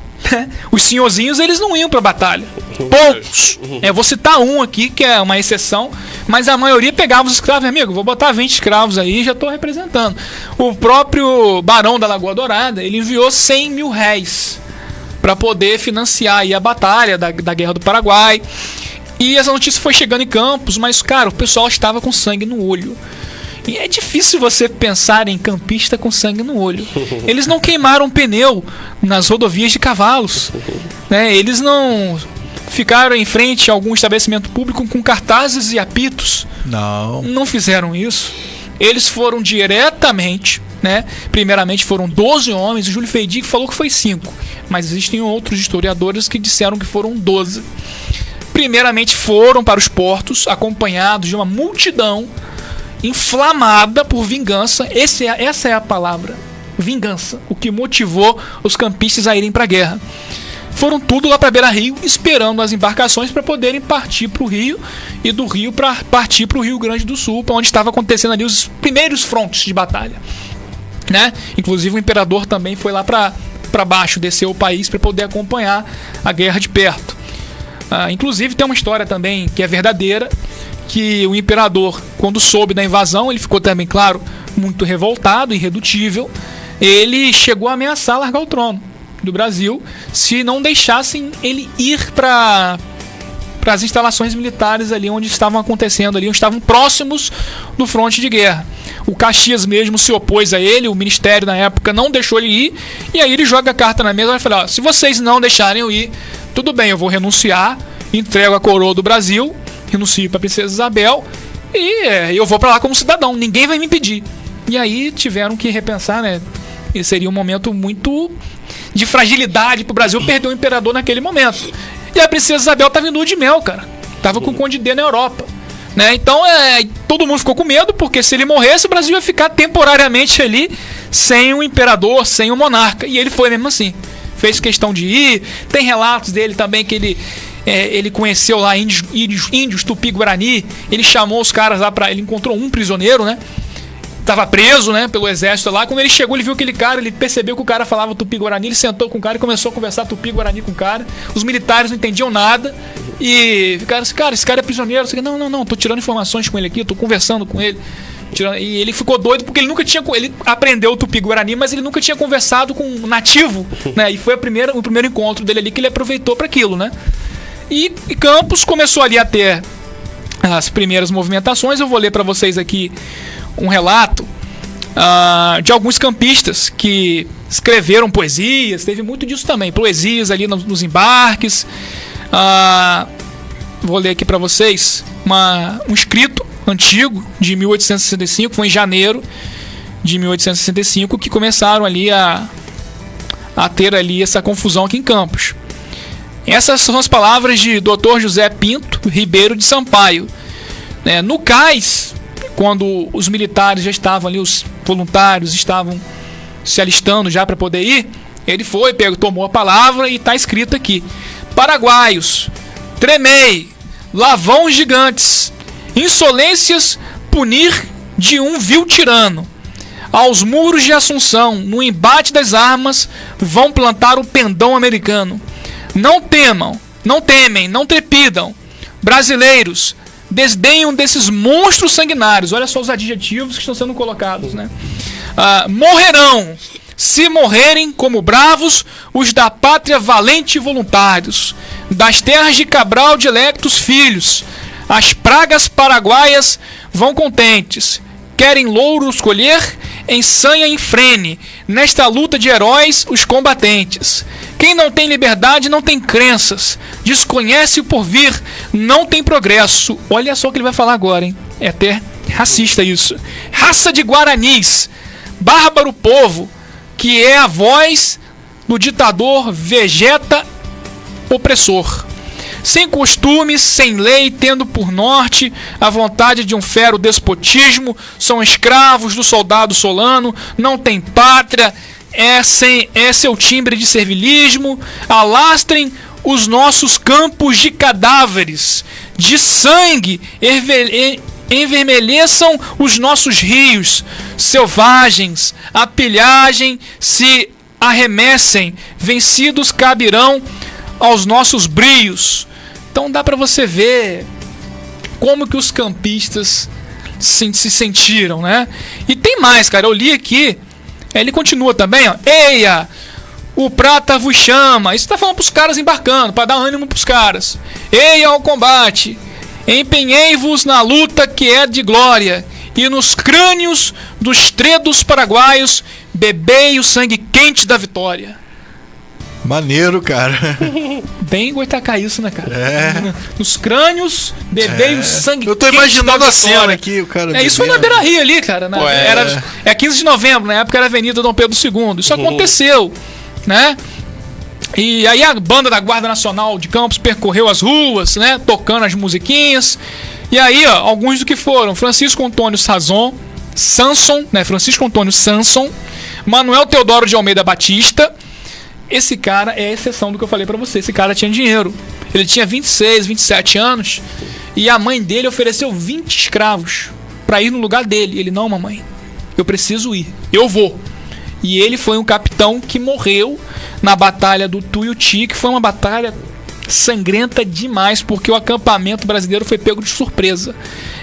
Os senhorzinhos, eles não iam para a batalha. Poucos. Vou citar um aqui, que é uma exceção, mas a maioria pegava os escravos. Amigo, vou botar 20 escravos aí, já estou representando. O próprio Barão da Lagoa Dourada, ele enviou 100 mil réis para poder financiar aí a batalha da Guerra do Paraguai. E essa notícia foi chegando em Campos, mas, cara, o pessoal estava com sangue no olho. E é difícil você pensar em campista com sangue no olho. Eles não queimaram pneu nas rodovias de cavalos, né? Eles não ficaram em frente a algum estabelecimento público com cartazes e apitos. Não fizeram isso. Eles foram diretamente, né? Primeiramente foram 12 homens. O Júlio Feidig falou que foi 5, mas existem outros historiadores que disseram que foram 12. Primeiramente foram para os portos, acompanhados de uma multidão inflamada por vingança. Essa é a palavra, vingança, o que motivou os campistas a irem para a guerra. Foram tudo lá para Beira-Rio, esperando as embarcações para poderem partir para o Rio, e do Rio para partir para o Rio Grande do Sul, para onde estava acontecendo ali os primeiros frontes de batalha, né? Inclusive o imperador também foi lá para baixo, desceu o país para poder acompanhar a guerra de perto. Inclusive tem uma história também que é verdadeira, que o imperador, quando soube da invasão, ele ficou também, claro, muito revoltado, irredutível. Ele chegou a ameaçar largar o trono do Brasil se não deixassem ele ir para as instalações militares ali onde estavam acontecendo, ali onde estavam próximos do fronte de guerra. O Caxias mesmo se opôs a ele, o ministério na época não deixou ele ir, e aí ele joga a carta na mesa e fala: se vocês não deixarem eu ir, tudo bem, eu vou renunciar, entrego a coroa do Brasil, renuncio para a princesa Isabel e eu vou para lá como cidadão, ninguém vai me impedir. E aí tiveram que repensar, né? E seria um momento muito de fragilidade pro Brasil perder o imperador naquele momento. E a princesa Isabel tava em lua de mel, cara. Tava com o Conde D na Europa, né? Então todo mundo ficou com medo, porque se ele morresse, o Brasil ia ficar temporariamente ali sem um imperador, sem um monarca. E ele foi mesmo assim. Fez questão de ir. Tem relatos dele também que ele conheceu lá índios Tupi-Guarani. Ele chamou os caras lá ele encontrou um prisioneiro, né? Tava preso, né, pelo exército lá. Quando ele chegou, ele viu aquele cara, ele percebeu que o cara falava Tupi-Guarani, ele sentou com o cara e começou a conversar Tupi-Guarani com o cara. Os militares não entendiam nada e ficaram assim: cara, esse cara é prisioneiro. Não, tô tirando informações com ele aqui, tô conversando com ele. E ele ficou doido porque ele aprendeu o Tupi-Guarani, mas ele nunca tinha conversado com um nativo, né? E foi o primeiro encontro dele ali que ele aproveitou para aquilo, né? E Campos começou ali a ter as primeiras movimentações. Eu vou ler para vocês aqui um relato de alguns campistas que escreveram poesias. Teve muito disso também, poesias ali nos embarques. Vou ler aqui para vocês um escrito antigo de 1865, foi em janeiro de 1865 que começaram ali a ter ali essa confusão aqui em Campos. Essas são as palavras de Dr. José Pinto Ribeiro de Sampaio, né? No cais, quando os militares já estavam ali, os voluntários estavam se alistando já para poder ir, ele tomou a palavra e está escrito aqui: paraguaios, tremei, lavão gigantes, insolências punir de um vil tirano. Aos muros de Assunção, no embate das armas, vão plantar o pendão americano. Não temam, não temem, não trepidam. Brasileiros, desdenham desses monstros sanguinários. Olha só os adjetivos que estão sendo colocados, né? Morrerão, se morrerem como bravos, os da pátria valente e voluntários, das terras de Cabral de electos filhos. As pragas paraguaias vão contentes, querem louros colher, em sanha e frene, nesta luta de heróis os combatentes. Quem não tem liberdade não tem crenças, desconhece o porvir, não tem progresso. Olha só o que ele vai falar agora, hein? É até racista isso. Raça de guaranis, bárbaro povo, que é a voz do ditador vegeta opressor. Sem costumes, sem lei, tendo por norte a vontade de um fero despotismo, são escravos do soldado solano, não tem pátria, é seu timbre de servilismo, alastrem os nossos campos de cadáveres, de sangue, envermelheçam os nossos rios, selvagens, a pilhagem se arremessem, vencidos cabirão aos nossos brios. Então dá para você ver como que os campistas se sentiram, né? E tem mais, cara, eu li aqui, ele continua também, ó. Eia, o prata vos chama. Isso tá falando pros caras embarcando, para dar ânimo pros caras. Ei ao combate, empenhei-vos na luta que é de glória, e nos crânios dos tredos paraguaios bebei o sangue quente da vitória. Maneiro, cara. Bem Goitacá isso, né, cara? É. Nos crânios bebei o sangue quente. Eu tô imaginando a cena aqui, o cara. Isso foi na Beira Rio ali, cara. Pô, é 15 de novembro, na época era Avenida Dom Pedro II. Isso aconteceu, né? E aí a banda da Guarda Nacional de Campos percorreu as ruas, né? Tocando as musiquinhas. E aí, ó, alguns do que foram: Francisco Antônio Sanson, né? Francisco Antônio Sanson, Manuel Teodoro de Almeida Batista. Esse cara é a exceção do que eu falei pra você. Esse cara tinha dinheiro. Ele tinha 26, 27 anos. E a mãe dele ofereceu 20 escravos pra ir no lugar dele. Ele: não, mamãe, eu preciso ir. Eu vou. E ele foi um capitão que morreu na batalha do Tuiuti, que foi uma batalha sangrenta demais, porque o acampamento brasileiro foi pego de surpresa.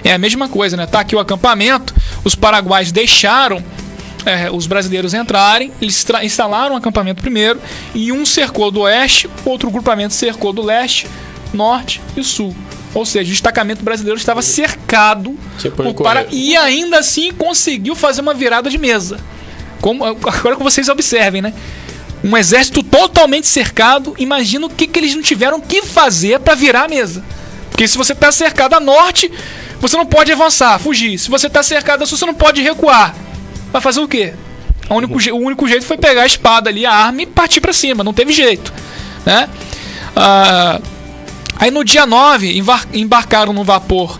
É a mesma coisa, né? Tá aqui o acampamento, os paraguaios deixaram os brasileiros entrarem, eles instalaram o acampamento primeiro, e um cercou do oeste, outro grupamento cercou do leste, norte e sul. Ou seja, o destacamento brasileiro estava cercado e ainda assim conseguiu fazer uma virada de mesa. Agora que vocês observem, né? Um exército totalmente cercado, imagina o que eles não tiveram que fazer para virar a mesa. Porque se você está cercado a norte, você não pode avançar, fugir. Se você está cercado a sul, você não pode recuar. Vai fazer o quê? O único jeito foi pegar a espada ali, a arma, e partir para cima. Não teve jeito, né? Aí no dia 9, embarcaram no vapor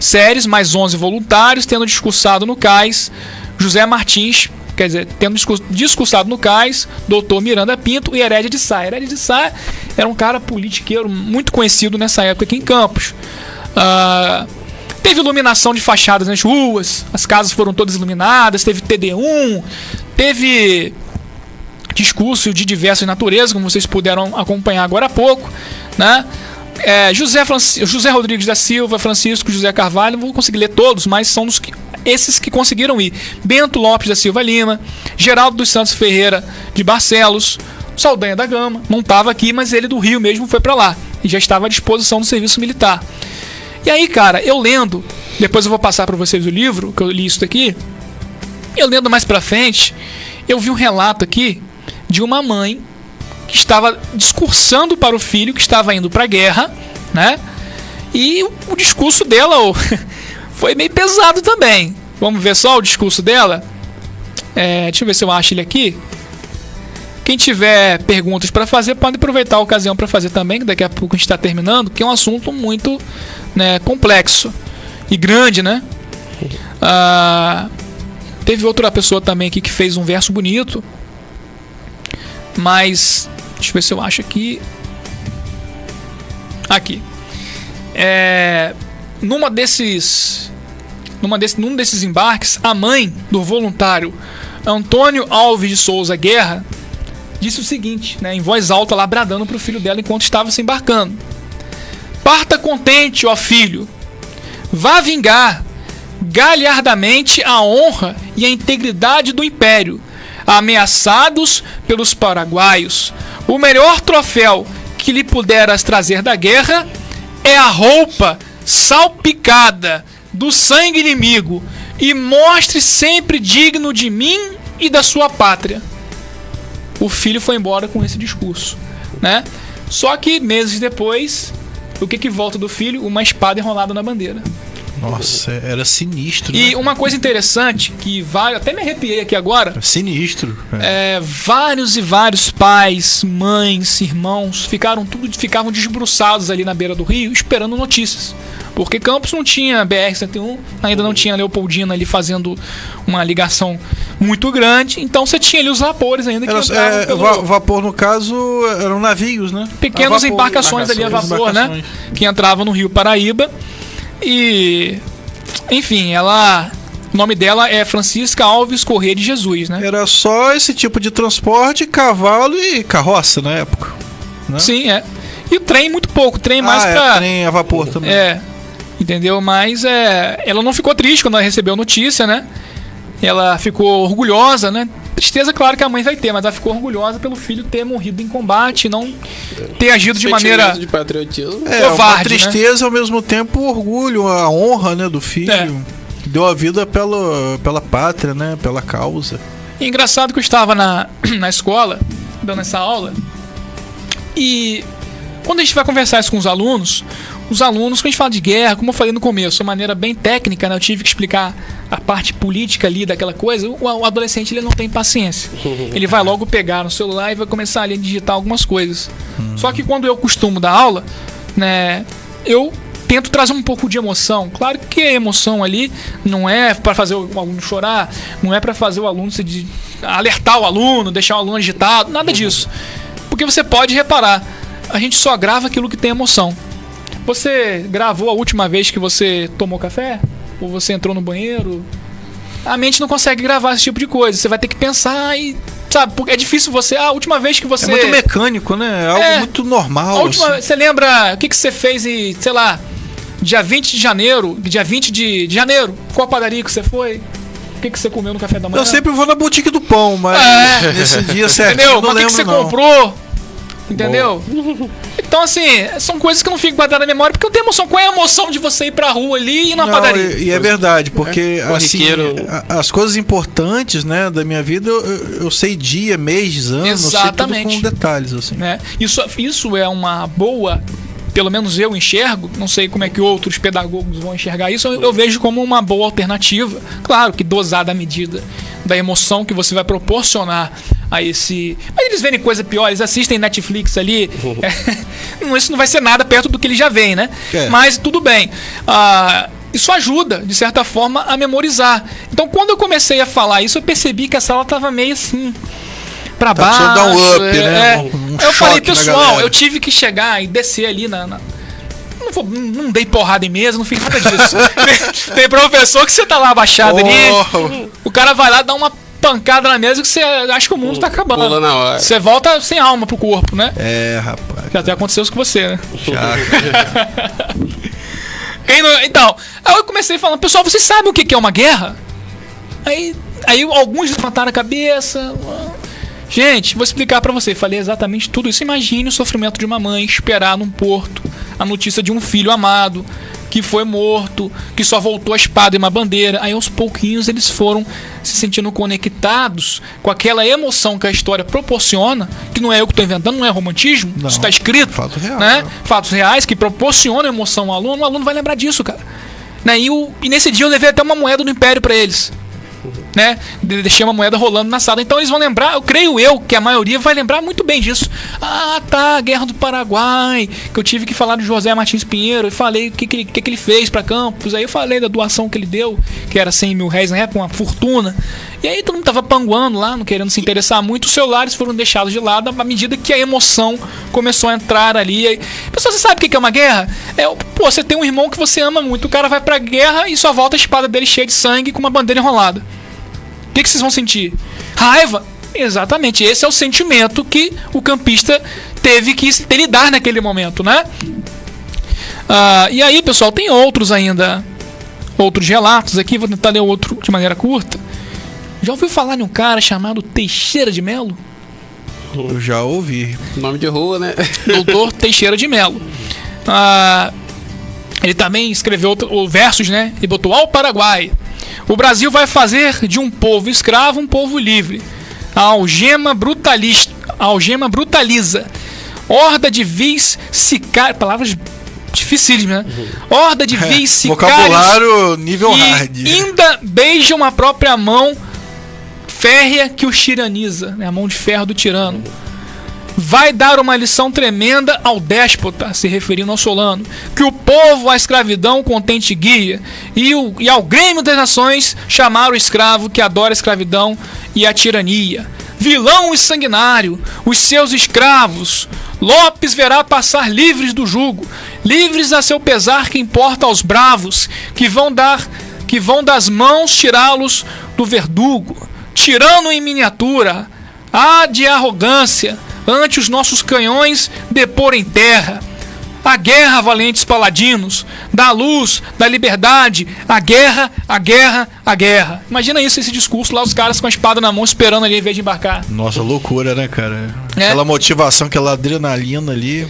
Séries, mais 11 voluntários, tendo discursado no cais José Martins, quer dizer, tendo discursado no cais Doutor Miranda Pinto e Herédia de Sá. Herédia de Sá era um cara politiqueiro muito conhecido nessa época aqui em Campos. Teve iluminação de fachadas nas ruas, as casas foram todas iluminadas, teve TD1, teve discurso de diversas naturezas, como vocês puderam acompanhar agora há pouco, né? José Rodrigues da Silva, Francisco José Carvalho, não vou conseguir ler todos, mas são esses que conseguiram ir. Bento Lopes da Silva Lima, Geraldo dos Santos Ferreira de Barcelos, Saldanha da Gama, não estava aqui, mas ele do Rio mesmo foi para lá e já estava à disposição do serviço militar. E aí, cara, eu lendo, depois eu vou passar para vocês o livro, que eu li isso daqui, eu lendo mais pra frente, eu vi um relato aqui de uma mãe que estava discursando para o filho que estava indo para a guerra, né? E o discurso dela foi meio pesado também. Vamos ver só o discurso dela? Deixa eu ver se eu acho ele aqui. Quem tiver perguntas para fazer, pode aproveitar a ocasião para fazer também, que daqui a pouco a gente está terminando, que é um assunto muito, né, complexo e grande, né? Teve outra pessoa também aqui que fez um verso bonito, mas deixa eu ver se eu acho aqui. Aqui. Num desses embarques, a mãe do voluntário Antônio Alves de Souza Guerra disse o seguinte, né, em voz alta, lá bradando para o filho dela enquanto estava se embarcando: parta contente, ó filho, vá vingar galhardamente a honra e a integridade do império, ameaçados pelos paraguaios. O melhor troféu que lhe puderas trazer da guerra é a roupa salpicada do sangue inimigo, e mostre sempre digno de mim e da sua pátria. O filho foi embora com esse discurso, né? Só que meses depois, o que volta do filho? Uma espada enrolada na bandeira. Nossa, era sinistro. E né? uma coisa interessante, que até me arrepiei aqui agora. Sinistro. Vários e vários pais, mães, irmãos ficavam desbruçados ali na beira do rio esperando notícias. Porque Campos não tinha BR-101, ainda não tinha Leopoldina ali fazendo uma ligação muito grande. Então você tinha ali os vapores ainda. Vapor, no caso, eram navios, né? Pequenas embarcações ali a vapor, né? Que entravam no Rio Paraíba. E, enfim, o nome dela é Francisca Alves Corrêa de Jesus, né? Era só esse tipo de transporte, cavalo e carroça na época, né? Sim, E o trem muito pouco, trem mais trem a vapor também. Entendeu? Mas ela não ficou triste quando ela recebeu a notícia, né? Ela ficou orgulhosa, né? Tristeza, claro que a mãe vai ter, mas ela ficou orgulhosa pelo filho ter morrido em combate e não ter agido de maneira de patriotismo. Uma covarde, tristeza, ao mesmo tempo, o orgulho, a honra, né, do filho. Que deu a vida pela pátria, né, pela causa. E engraçado que eu estava na escola, dando essa aula, e quando a gente vai conversar isso com os alunos, quando a gente fala de guerra, como eu falei no começo, de maneira bem técnica, né, eu tive que explicar a parte política ali daquela coisa, o adolescente ele não tem paciência. Ele vai logo pegar no celular e vai começar ali a digitar algumas coisas. Só que quando eu costumo dar aula, né, eu tento trazer um pouco de emoção. Claro que a emoção ali não é para fazer o aluno chorar, não é para fazer o aluno alertar o aluno, deixar o aluno agitado, nada disso. Porque você pode reparar, a gente só grava aquilo que tem emoção. Você gravou a última vez que você tomou café? Ou você entrou no banheiro? A mente não consegue gravar esse tipo de coisa. Você vai ter que pensar e... Sabe, porque é difícil você... a última vez que você... É muito mecânico, né? É algo muito normal. Você lembra o que você fez em, sei lá, dia 20 de janeiro, dia 20 de janeiro? Qual padaria que você foi? O que você comeu no café da manhã? Eu sempre vou na boutique do pão, mas nesse dia certinho entendeu? Eu não mas lembro, o que você não. comprou? Entendeu? Então, assim, são coisas que não ficam guardadas na memória, porque eu tenho emoção. Qual é a emoção de você ir pra rua ali e ir na padaria? E é verdade, porque assim, corriqueiro. as coisas importantes, né, da minha vida, eu sei dia, mês, ano, Exatamente. eu sei tudo com detalhes, assim. Né? Isso é uma boa... Pelo menos eu enxergo, não sei como é que outros pedagogos vão enxergar isso, eu vejo como uma boa alternativa. Claro que dosada à medida da emoção que você vai proporcionar a esse... Mas eles verem coisa pior, eles assistem Netflix ali, isso não vai ser nada perto do que eles já veem, né? Mas tudo bem. Isso ajuda, de certa forma, a memorizar. Então, quando eu comecei a falar isso, eu percebi que a sala estava meio assim... pra baixo. Dar um up, né? Eu falei, pessoal, eu tive que chegar e descer ali não dei porrada em mesa, não fiz nada disso. Tem professor que você tá lá abaixado ali, o cara vai lá dar uma pancada na mesa que você acha que o mundo tá acabando. Pula na hora. Você volta sem alma pro corpo, né? Rapaz. Já até aconteceu isso com você, né? Já. Então, aí eu comecei falando, pessoal, vocês sabem o que é uma guerra? Aí alguns levantaram a cabeça... Gente, vou explicar pra você. Falei exatamente tudo isso. Imagine o sofrimento de uma mãe esperar num porto a notícia de um filho amado que foi morto, que só voltou a espada e uma bandeira. Aí aos pouquinhos eles foram se sentindo conectados com aquela emoção que a história proporciona, que não é eu que estou inventando, não é romantismo, não, isso está escrito, fato real, né? Fatos reais que proporcionam emoção ao aluno, o aluno vai lembrar disso, cara. Né? E nesse dia eu levei até uma moeda do Império para eles. Né? Deixei uma moeda rolando na sala. Então eles vão lembrar, eu creio que a maioria vai lembrar muito bem disso. A Guerra do Paraguai, que eu tive que falar do José Martins Pinheiro, e falei o que ele fez para Campos. Aí eu falei da doação que ele deu, que era 100 mil reais na época, uma fortuna. E aí todo mundo tava panguando lá, não querendo se interessar muito. Os celulares foram deixados de lado à medida que a emoção começou a entrar ali. Aí, pessoal, você sabe o que é uma guerra? Você tem um irmão que você ama muito, o cara vai pra guerra e só volta a espada dele cheia de sangue com uma bandeira enrolada. O que vocês vão sentir? Raiva? Exatamente, esse é o sentimento que o campista teve que lidar naquele momento, né? E aí, pessoal, tem outros relatos aqui, vou tentar ler outro de maneira curta. Já ouviu falar de um cara chamado Teixeira de Melo? Eu já ouvi. Nome de rua, né? Doutor Teixeira de Melo. Ele também escreveu versos, né? Ele botou ao Paraguai. O Brasil vai fazer de um povo escravo um povo livre. A algema brutaliza. Horda de vis sicários. Palavras dificílimas, né? Horda de vis sicários. Vocabulário nível hard. Ainda beijam a própria mão férrea que os tiraniza. Né? A mão de ferro do tirano. Vai dar uma lição tremenda ao déspota, se referindo ao Solano, que o povo à escravidão contente guia, e ao Grêmio das Nações chamar o escravo que adora a escravidão e a tirania. Vilão e sanguinário, os seus escravos, Lopes verá passar livres do jugo, livres a seu pesar que importa aos bravos, que vão das mãos tirá-los do verdugo. Tirano em miniatura, de arrogância, ante os nossos canhões depor em terra. A guerra, valentes paladinos, da luz, da liberdade, a guerra, a guerra, a guerra. Imagina isso, esse discurso lá, os caras com a espada na mão esperando ali em vez de embarcar. Nossa, loucura, né, cara? É. Aquela motivação, aquela adrenalina ali.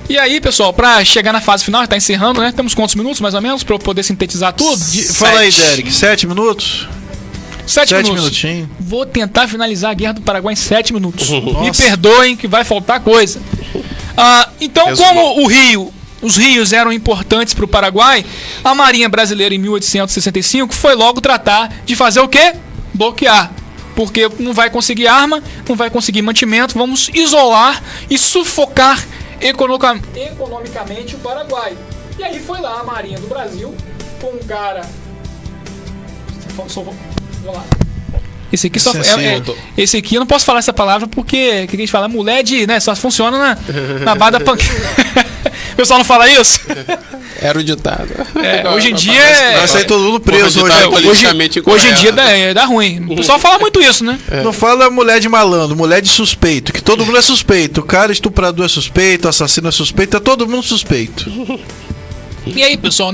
E aí, pessoal, pra chegar na fase final, tá encerrando, né? Temos quantos minutos, mais ou menos, pra eu poder sintetizar tudo? Fala aí, Derek, 7 minutos? 7 minutos. minutinhos. Vou tentar finalizar a Guerra do Paraguai em 7 minutos. Me Nossa. perdoem que vai faltar coisa. Então, como os rios eram importantes para o Paraguai, a Marinha Brasileira em 1865 foi logo tratar de fazer o quê? Bloquear. Porque não vai conseguir arma, não vai conseguir mantimento, vamos isolar e sufocar economicamente o Paraguai. E aí foi lá a Marinha do Brasil com um cara... Vamos lá. Esse aqui só esse aqui eu não posso falar essa palavra porque que a gente fala mulher de, né, só funciona na barra da panqueira. O pessoal não fala isso? Era o ditado. Hoje em dia Vai sair todo mundo preso hoje em dia dá ruim. O pessoal fala muito isso, né? Não fala mulher de malandro, mulher de suspeito, que todo mundo é suspeito. O cara estuprador é suspeito, o assassino é suspeito, é todo mundo suspeito. E aí, pessoal,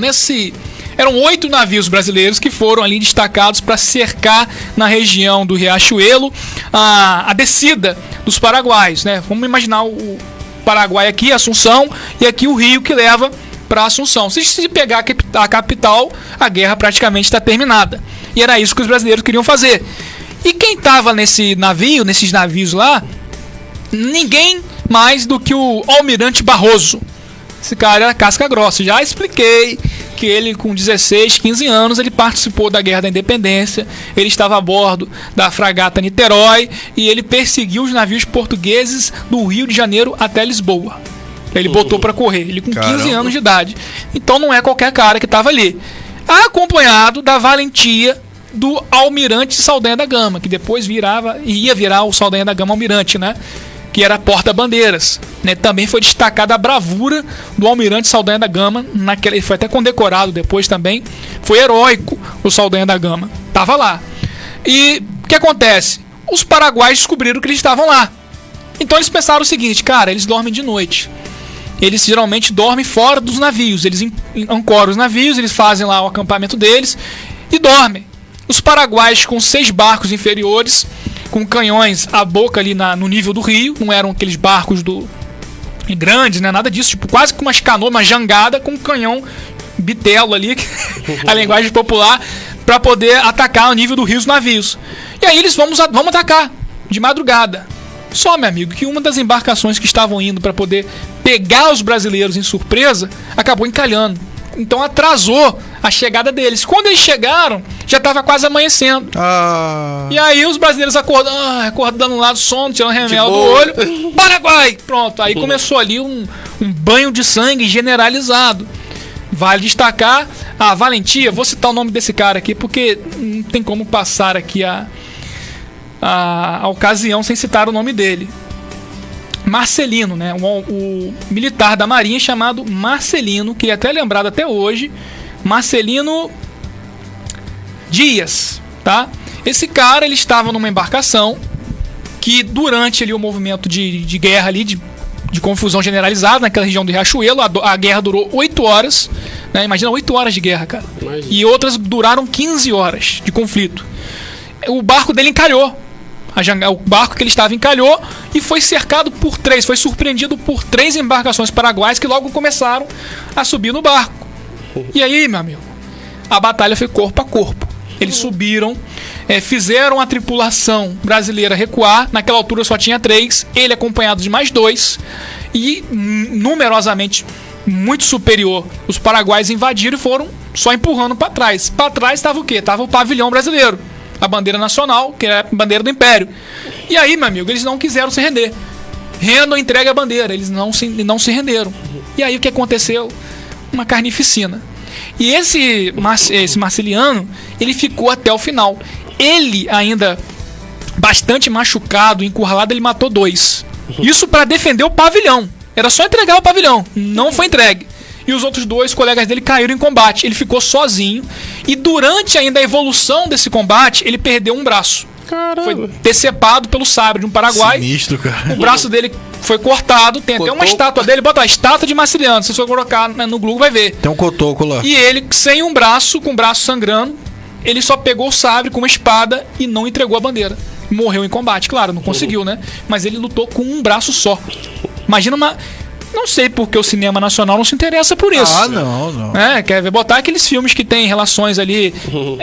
eram 8 navios brasileiros que foram ali destacados para cercar na região do Riachuelo a descida dos paraguaios, né? Vamos imaginar o Paraguai aqui, Assunção, e aqui o rio que leva para Assunção. Se pegar a capital, a guerra praticamente está terminada. E era isso que os brasileiros queriam fazer. E quem estava nesses navios lá, ninguém mais do que o Almirante Barroso. Esse cara era casca grossa. Já expliquei que ele, com 16, 15 anos, ele participou da Guerra da Independência. Ele estava a bordo da fragata Niterói e ele perseguiu os navios portugueses do Rio de Janeiro até Lisboa. Ele botou para correr, ele com 15 anos de idade. Então não é qualquer cara que estava ali. Acompanhado da valentia do Almirante Saldanha da Gama, que depois ia virar o Saldanha da Gama Almirante, né? Que era porta-bandeiras, né? Também foi destacada a bravura do Almirante Saldanha da Gama, ele foi até condecorado depois também, foi heróico o Saldanha da Gama, tava lá. E o que acontece? Os paraguaios descobriram que eles estavam lá. Então eles pensaram o seguinte, cara, eles dormem de noite. Eles geralmente dormem fora dos navios, eles ancoram os navios, eles fazem lá o acampamento deles e dormem. Os paraguaios com 6 barcos inferiores, com canhões à boca ali no nível do rio, não eram aqueles barcos grandes, né? Nada disso, tipo quase que umas canoas, uma jangada com um canhão bitelo ali, a linguagem popular, para poder atacar o nível do rio os navios. E aí eles vamos atacar de madrugada. Só, meu amigo, que uma das embarcações que estavam indo para poder pegar os brasileiros em surpresa acabou encalhando. Então atrasou a chegada deles. Quando eles chegaram, já estava quase amanhecendo. E aí os brasileiros acordando um lado, sono, tirando remel do olho. Paraguai! Pronto, aí começou ali um banho de sangue generalizado. Vale destacar a valentia. Vou citar o nome desse cara aqui, porque não tem como passar aqui a ocasião sem citar o nome dele. Marcelino, né? O militar da Marinha chamado Marcelino, que é até lembrado até hoje, Marcelino Dias, tá? Esse cara, ele estava numa embarcação que durante ali o movimento de guerra ali, de confusão generalizada naquela região do Riachuelo, a guerra durou 8 horas, né? Imagina 8 horas de guerra, cara. Imagina. E outras duraram 15 horas de conflito. O barco dele encalhou. O barco que ele estava encalhou e foi cercado por 3, foi surpreendido por 3 embarcações paraguaias que logo começaram a subir no barco. E aí, meu amigo, a batalha foi corpo a corpo. Eles subiram, fizeram a tripulação brasileira recuar. Naquela altura só tinha 3, ele acompanhado de mais 2 e numerosamente muito superior. Os paraguaios invadiram e foram só empurrando para trás. Para trás estava o quê? Estava o pavilhão brasileiro, a bandeira nacional, que é a bandeira do Império. E aí, meu amigo, eles não quiseram se render. Rendam, entregue a bandeira. Eles não se renderam. E aí o que aconteceu? Uma carnificina. E esse Marceliano, ele ficou até o final. Ele ainda bastante machucado, encurralado, ele matou 2. Isso para defender o pavilhão. Era só entregar o pavilhão. Não foi entregue. E os outros 2 colegas dele caíram em combate. Ele ficou sozinho. E durante ainda a evolução desse combate, ele perdeu um braço. Caramba. Foi decepado pelo sabre de um paraguai. Sinistro, cara. O braço dele foi cortado, tem até uma Cotoco. estátua dele, bota a estátua de Marciliano, se você for colocar no Google vai ver. Tem um cotoco lá. E ele, sem um braço, com o braço sangrando, ele só pegou o sabre com uma espada e não entregou a bandeira. Morreu em combate, claro, não conseguiu, né? Mas ele lutou com um braço só. Imagina uma... Não sei porque o cinema nacional não se interessa por isso. Ah, não. Quer ver? Botar aqueles filmes que tem relações ali,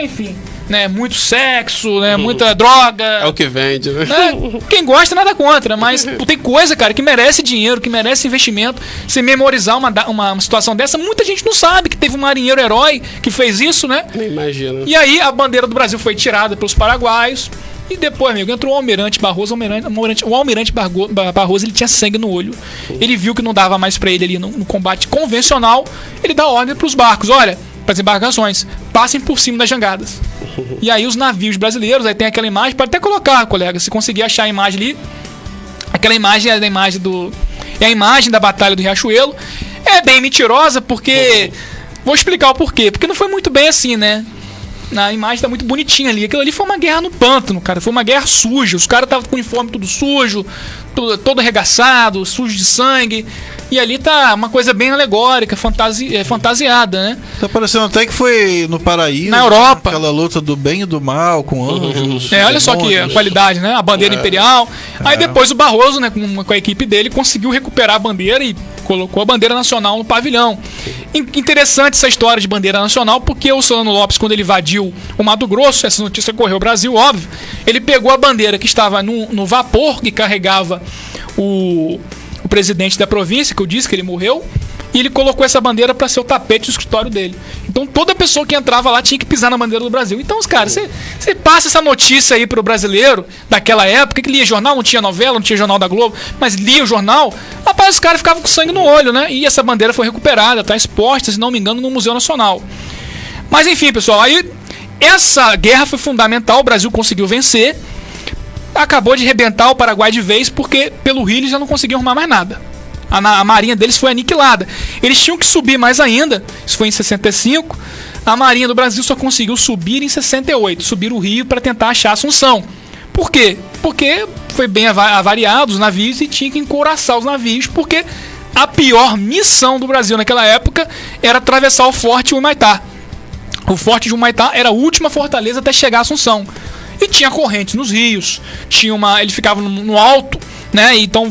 enfim, né? Muito sexo, né? Muita droga. É o que vende, né? Né? Quem gosta, nada contra, mas tem coisa, cara, que merece dinheiro, que merece investimento. Você memorizar uma situação dessa, muita gente não sabe que teve um marinheiro herói que fez isso, né? Nem imagina. E aí a bandeira do Brasil foi tirada pelos paraguaios. E depois, amigo, entrou o Almirante Barroso. O Almirante Barroso, ele tinha sangue no olho. Ele viu que não dava mais pra ele ali no combate convencional. Ele dá ordem pros barcos: olha, pras embarcações, passem por cima das jangadas. E aí os navios brasileiros, aí tem aquela imagem, pode até colocar, colega, se conseguir achar a imagem ali. Aquela imagem é a imagem é a imagem da Batalha do Riachuelo. É bem mentirosa, porque... Vou explicar o porquê. Porque não foi muito bem assim, né? A imagem tá muito bonitinha ali. Aquilo ali foi uma guerra no pântano, cara. Foi uma guerra suja. Os caras estavam com o uniforme tudo sujo, todo arregaçado, sujo de sangue. E ali tá uma coisa bem alegórica, fantasiada, né? Tá parecendo até que foi no Paraíso. Na Europa. Aquela luta do bem e do mal, com anjos. Olha só que a qualidade, né? A bandeira imperial. Aí depois o Barroso, né, com a equipe dele, conseguiu recuperar a bandeira e colocou a bandeira nacional no pavilhão. Interessante essa história de bandeira nacional, porque o Solano Lopes, quando ele invadiu o Mato Grosso, essa notícia correu ao Brasil, óbvio, ele pegou a bandeira que estava no vapor que carregava o presidente da província, que eu disse que ele morreu, e ele colocou essa bandeira para ser o tapete do escritório dele. Então toda pessoa que entrava lá tinha que pisar na bandeira do Brasil. Então, os caras, você passa essa notícia aí pro brasileiro daquela época, que lia jornal, não tinha novela, não tinha jornal da Globo, mas lia o jornal, rapaz, os caras ficavam com sangue no olho, né? E essa bandeira foi recuperada, tá exposta, se não me engano, no Museu Nacional. Mas enfim, pessoal, aí essa guerra foi fundamental, o Brasil conseguiu vencer, acabou de arrebentar o Paraguai de vez, porque pelo Rio eles já não conseguiam arrumar mais nada. A marinha deles foi aniquilada. Eles tinham que subir mais ainda. Isso foi em 65. A marinha do Brasil só conseguiu subir em 68. Subir o rio para tentar achar Assunção. Por quê? Porque foi bem avariado os navios e tinha que encouraçar os navios, porque a pior missão do Brasil naquela época era atravessar o Forte Humaitá. O Forte de Humaitá era a última fortaleza até chegar a Assunção. E tinha correntes nos rios. Ele ficava no alto, né? Então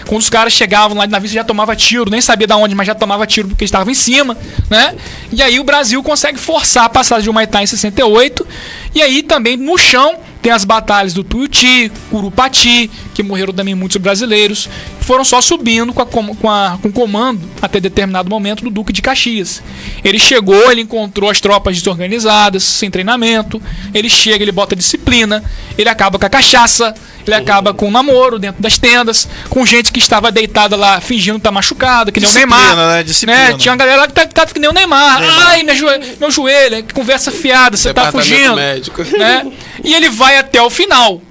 quando os caras chegavam lá de navio, você já tomava tiro, nem sabia de onde, mas já tomava tiro porque estava em cima, né? E aí o Brasil consegue forçar a passagem de Humaitá em 68. E aí também no chão tem as batalhas do Tuiuti, Curupati, que morreram também muitos brasileiros, foram só subindo com comando até determinado momento do Duque de Caxias. Ele chegou, ele encontrou as tropas desorganizadas, sem treinamento, ele chega, ele bota disciplina, ele acaba com a cachaça, ele acaba com o namoro dentro das tendas, com gente que estava deitada lá fingindo estar machucada, que nem o Neymar. Né? Disciplina. Né? Tinha uma galera lá que tá que nem o Neymar. Ai, meu joelho, que conversa fiada, você tá fugindo. Médico. Né? E ele vai até o final.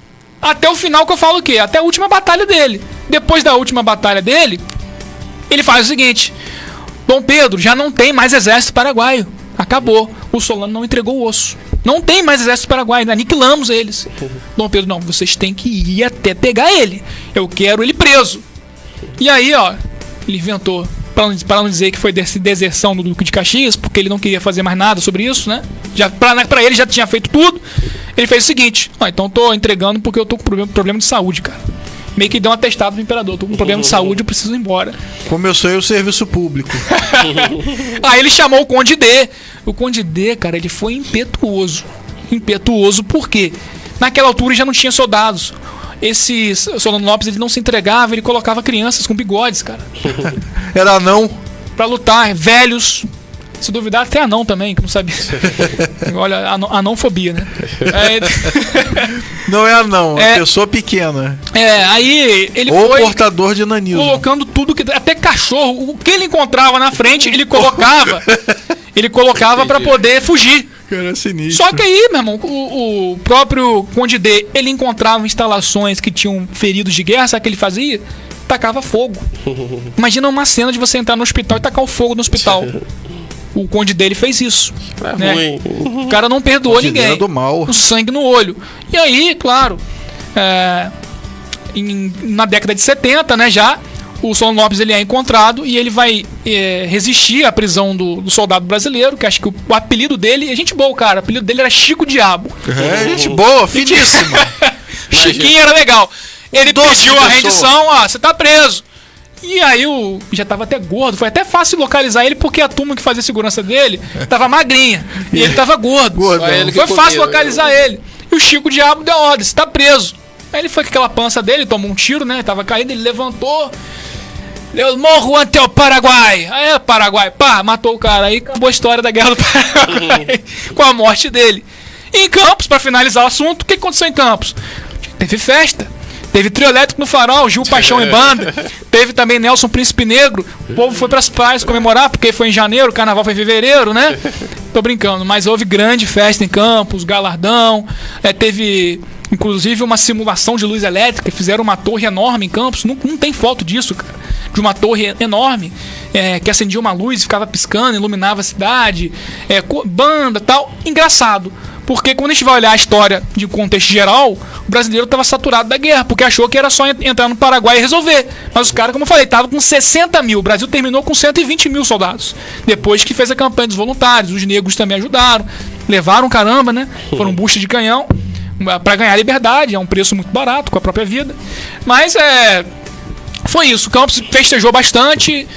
Até o final, que eu falo o quê? Até a última batalha dele. Depois da última batalha dele, ele faz o seguinte: Dom Pedro, já não tem mais exército paraguaio. Acabou. O Solano não entregou o osso. Não tem mais exército paraguaio. Aniquilamos eles. Dom Pedro, não, vocês têm que ir até pegar ele. Eu quero ele preso. E aí, ó, ele inventou, para não dizer que foi deserção do Duque de Caxias, porque ele não queria fazer mais nada sobre isso, né? Pra ele já tinha feito tudo. Ele fez o seguinte: então tô entregando porque eu tô com problema de saúde, cara. Meio que deu um atestado pro imperador. Tô com problema de saúde, eu preciso ir embora. Começou aí o serviço público. Aí ele chamou o Conde D. O Conde D, cara, ele foi impetuoso. Impetuoso por quê? Naquela altura já não tinha soldados. Esse Solano Lopes, ele não se entregava, ele colocava crianças com bigodes, cara. Era anão. Pra lutar, velhos. Se duvidar, até anão também, que não sabia. Olha, anãofobia, né? Não é anão, é pessoa pequena. Aí ele ou foi portador de nanismo. Colocando tudo, até cachorro, o que ele encontrava na frente, ele colocava. Ele colocava pra poder fugir. Cara, sinistro. Só que aí, meu irmão, o próprio Conde D, ele encontrava instalações que tinham feridos de guerra, sabe o que ele fazia? Tacava fogo. Imagina uma cena de você entrar no hospital e tacar o fogo no hospital. O Conde dele fez isso. Né? Ruim. O cara não perdoou ninguém. Do mal. O sangue no olho. E aí, claro, na década de 70, né, já, o Solon Lopes ele é encontrado e ele vai resistir à prisão do soldado brasileiro, que acho que o apelido dele, é gente boa, cara, o apelido dele era Chico Diabo. Gente boa, finíssima. Chiquinho era legal. Ele pediu a rendição, você tá preso. E aí já tava até gordo, foi até fácil localizar ele porque a turma que fazia segurança dele tava magrinha e ele tava gordo. Foi fácil localizar ele. E o Chico Diabo deu ordem, você tá preso. Aí ele foi com aquela pança dele, tomou um tiro, né? Tava caído, ele levantou. Eu morro ante o Paraguai. Aí Paraguai, pá, matou o cara. Aí acabou a história da Guerra do Paraguai com a morte dele. E em Campos, pra finalizar o assunto, o que aconteceu em Campos? Teve festa. Teve trio elétrico no Farol, Gil Paixão em banda. Teve também Nelson Príncipe Negro. O povo foi pras praias comemorar, porque foi em janeiro, o carnaval foi em fevereiro, né? Tô brincando, mas houve grande festa em Campos, galardão. Teve, inclusive, uma simulação de luz elétrica. Fizeram uma torre enorme em Campos. Não tem foto disso, cara. De uma torre enorme, que acendia uma luz e ficava piscando, iluminava a cidade. Banda e tal. Engraçado. Porque quando a gente vai olhar a história de contexto geral, o brasileiro estava saturado da guerra, porque achou que era só entrar no Paraguai e resolver. Mas os caras, como eu falei, estavam com 60 mil. O Brasil terminou com 120 mil soldados. Depois que fez a campanha dos voluntários, os negros também ajudaram. Levaram caramba, né? Foram bucha de canhão para ganhar liberdade. É um preço muito barato, com a própria vida. Mas foi isso. Campos festejou bastante.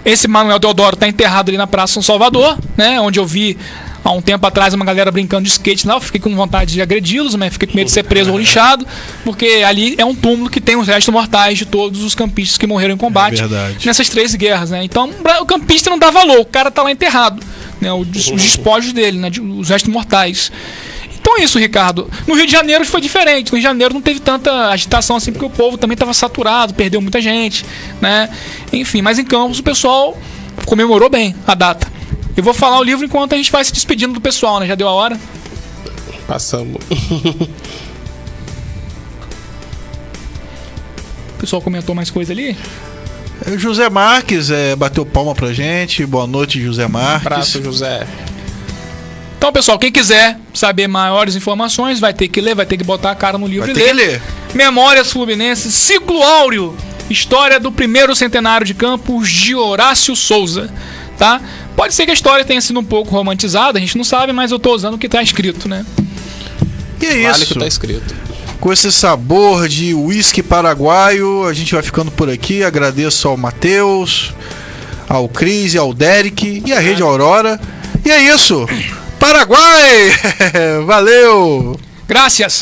Esse Manuel Deodoro está enterrado ali na Praça São Salvador, né? Onde eu vi há um tempo atrás uma galera brincando de skate lá, eu fiquei com vontade de agredi-los, mas fiquei com medo de ser preso ou lixado, porque ali é um túmulo que tem os restos mortais de todos os campistas que morreram em combate nessas 3 guerras, né? Então o campista não dá valor, o cara tá lá enterrado, né? Os despojos dele, né? Os restos mortais. Então é isso, Ricardo. No Rio de Janeiro foi diferente. No Rio de Janeiro não teve tanta agitação assim, porque o povo também estava saturado, perdeu muita gente, né? Enfim, mas em Campos o pessoal comemorou bem a data. Eu vou falar o livro enquanto a gente vai se despedindo do pessoal, né? Já deu a hora? Passamos. O pessoal comentou mais coisa ali? José Marques bateu palma pra gente. Boa noite, José Marques. Abraço, José. Então, pessoal, quem quiser saber maiores informações, vai ter que ler, vai ter que botar a cara no livro vai e ter ler. Que ler. Memórias Fluminenses, Ciclo Áureo. História do primeiro centenário de Campos, de Horácio Souza. Tá? Pode ser que a história tenha sido um pouco romantizada, a gente não sabe, mas eu tô usando o que tá escrito, né? E é vale isso. Que tá escrito. Com esse sabor de uísque paraguaio, a gente vai ficando por aqui. Agradeço ao Matheus, ao Cris, ao Derek e à Rede Aurora. E é isso. Paraguai! Valeu! Graças!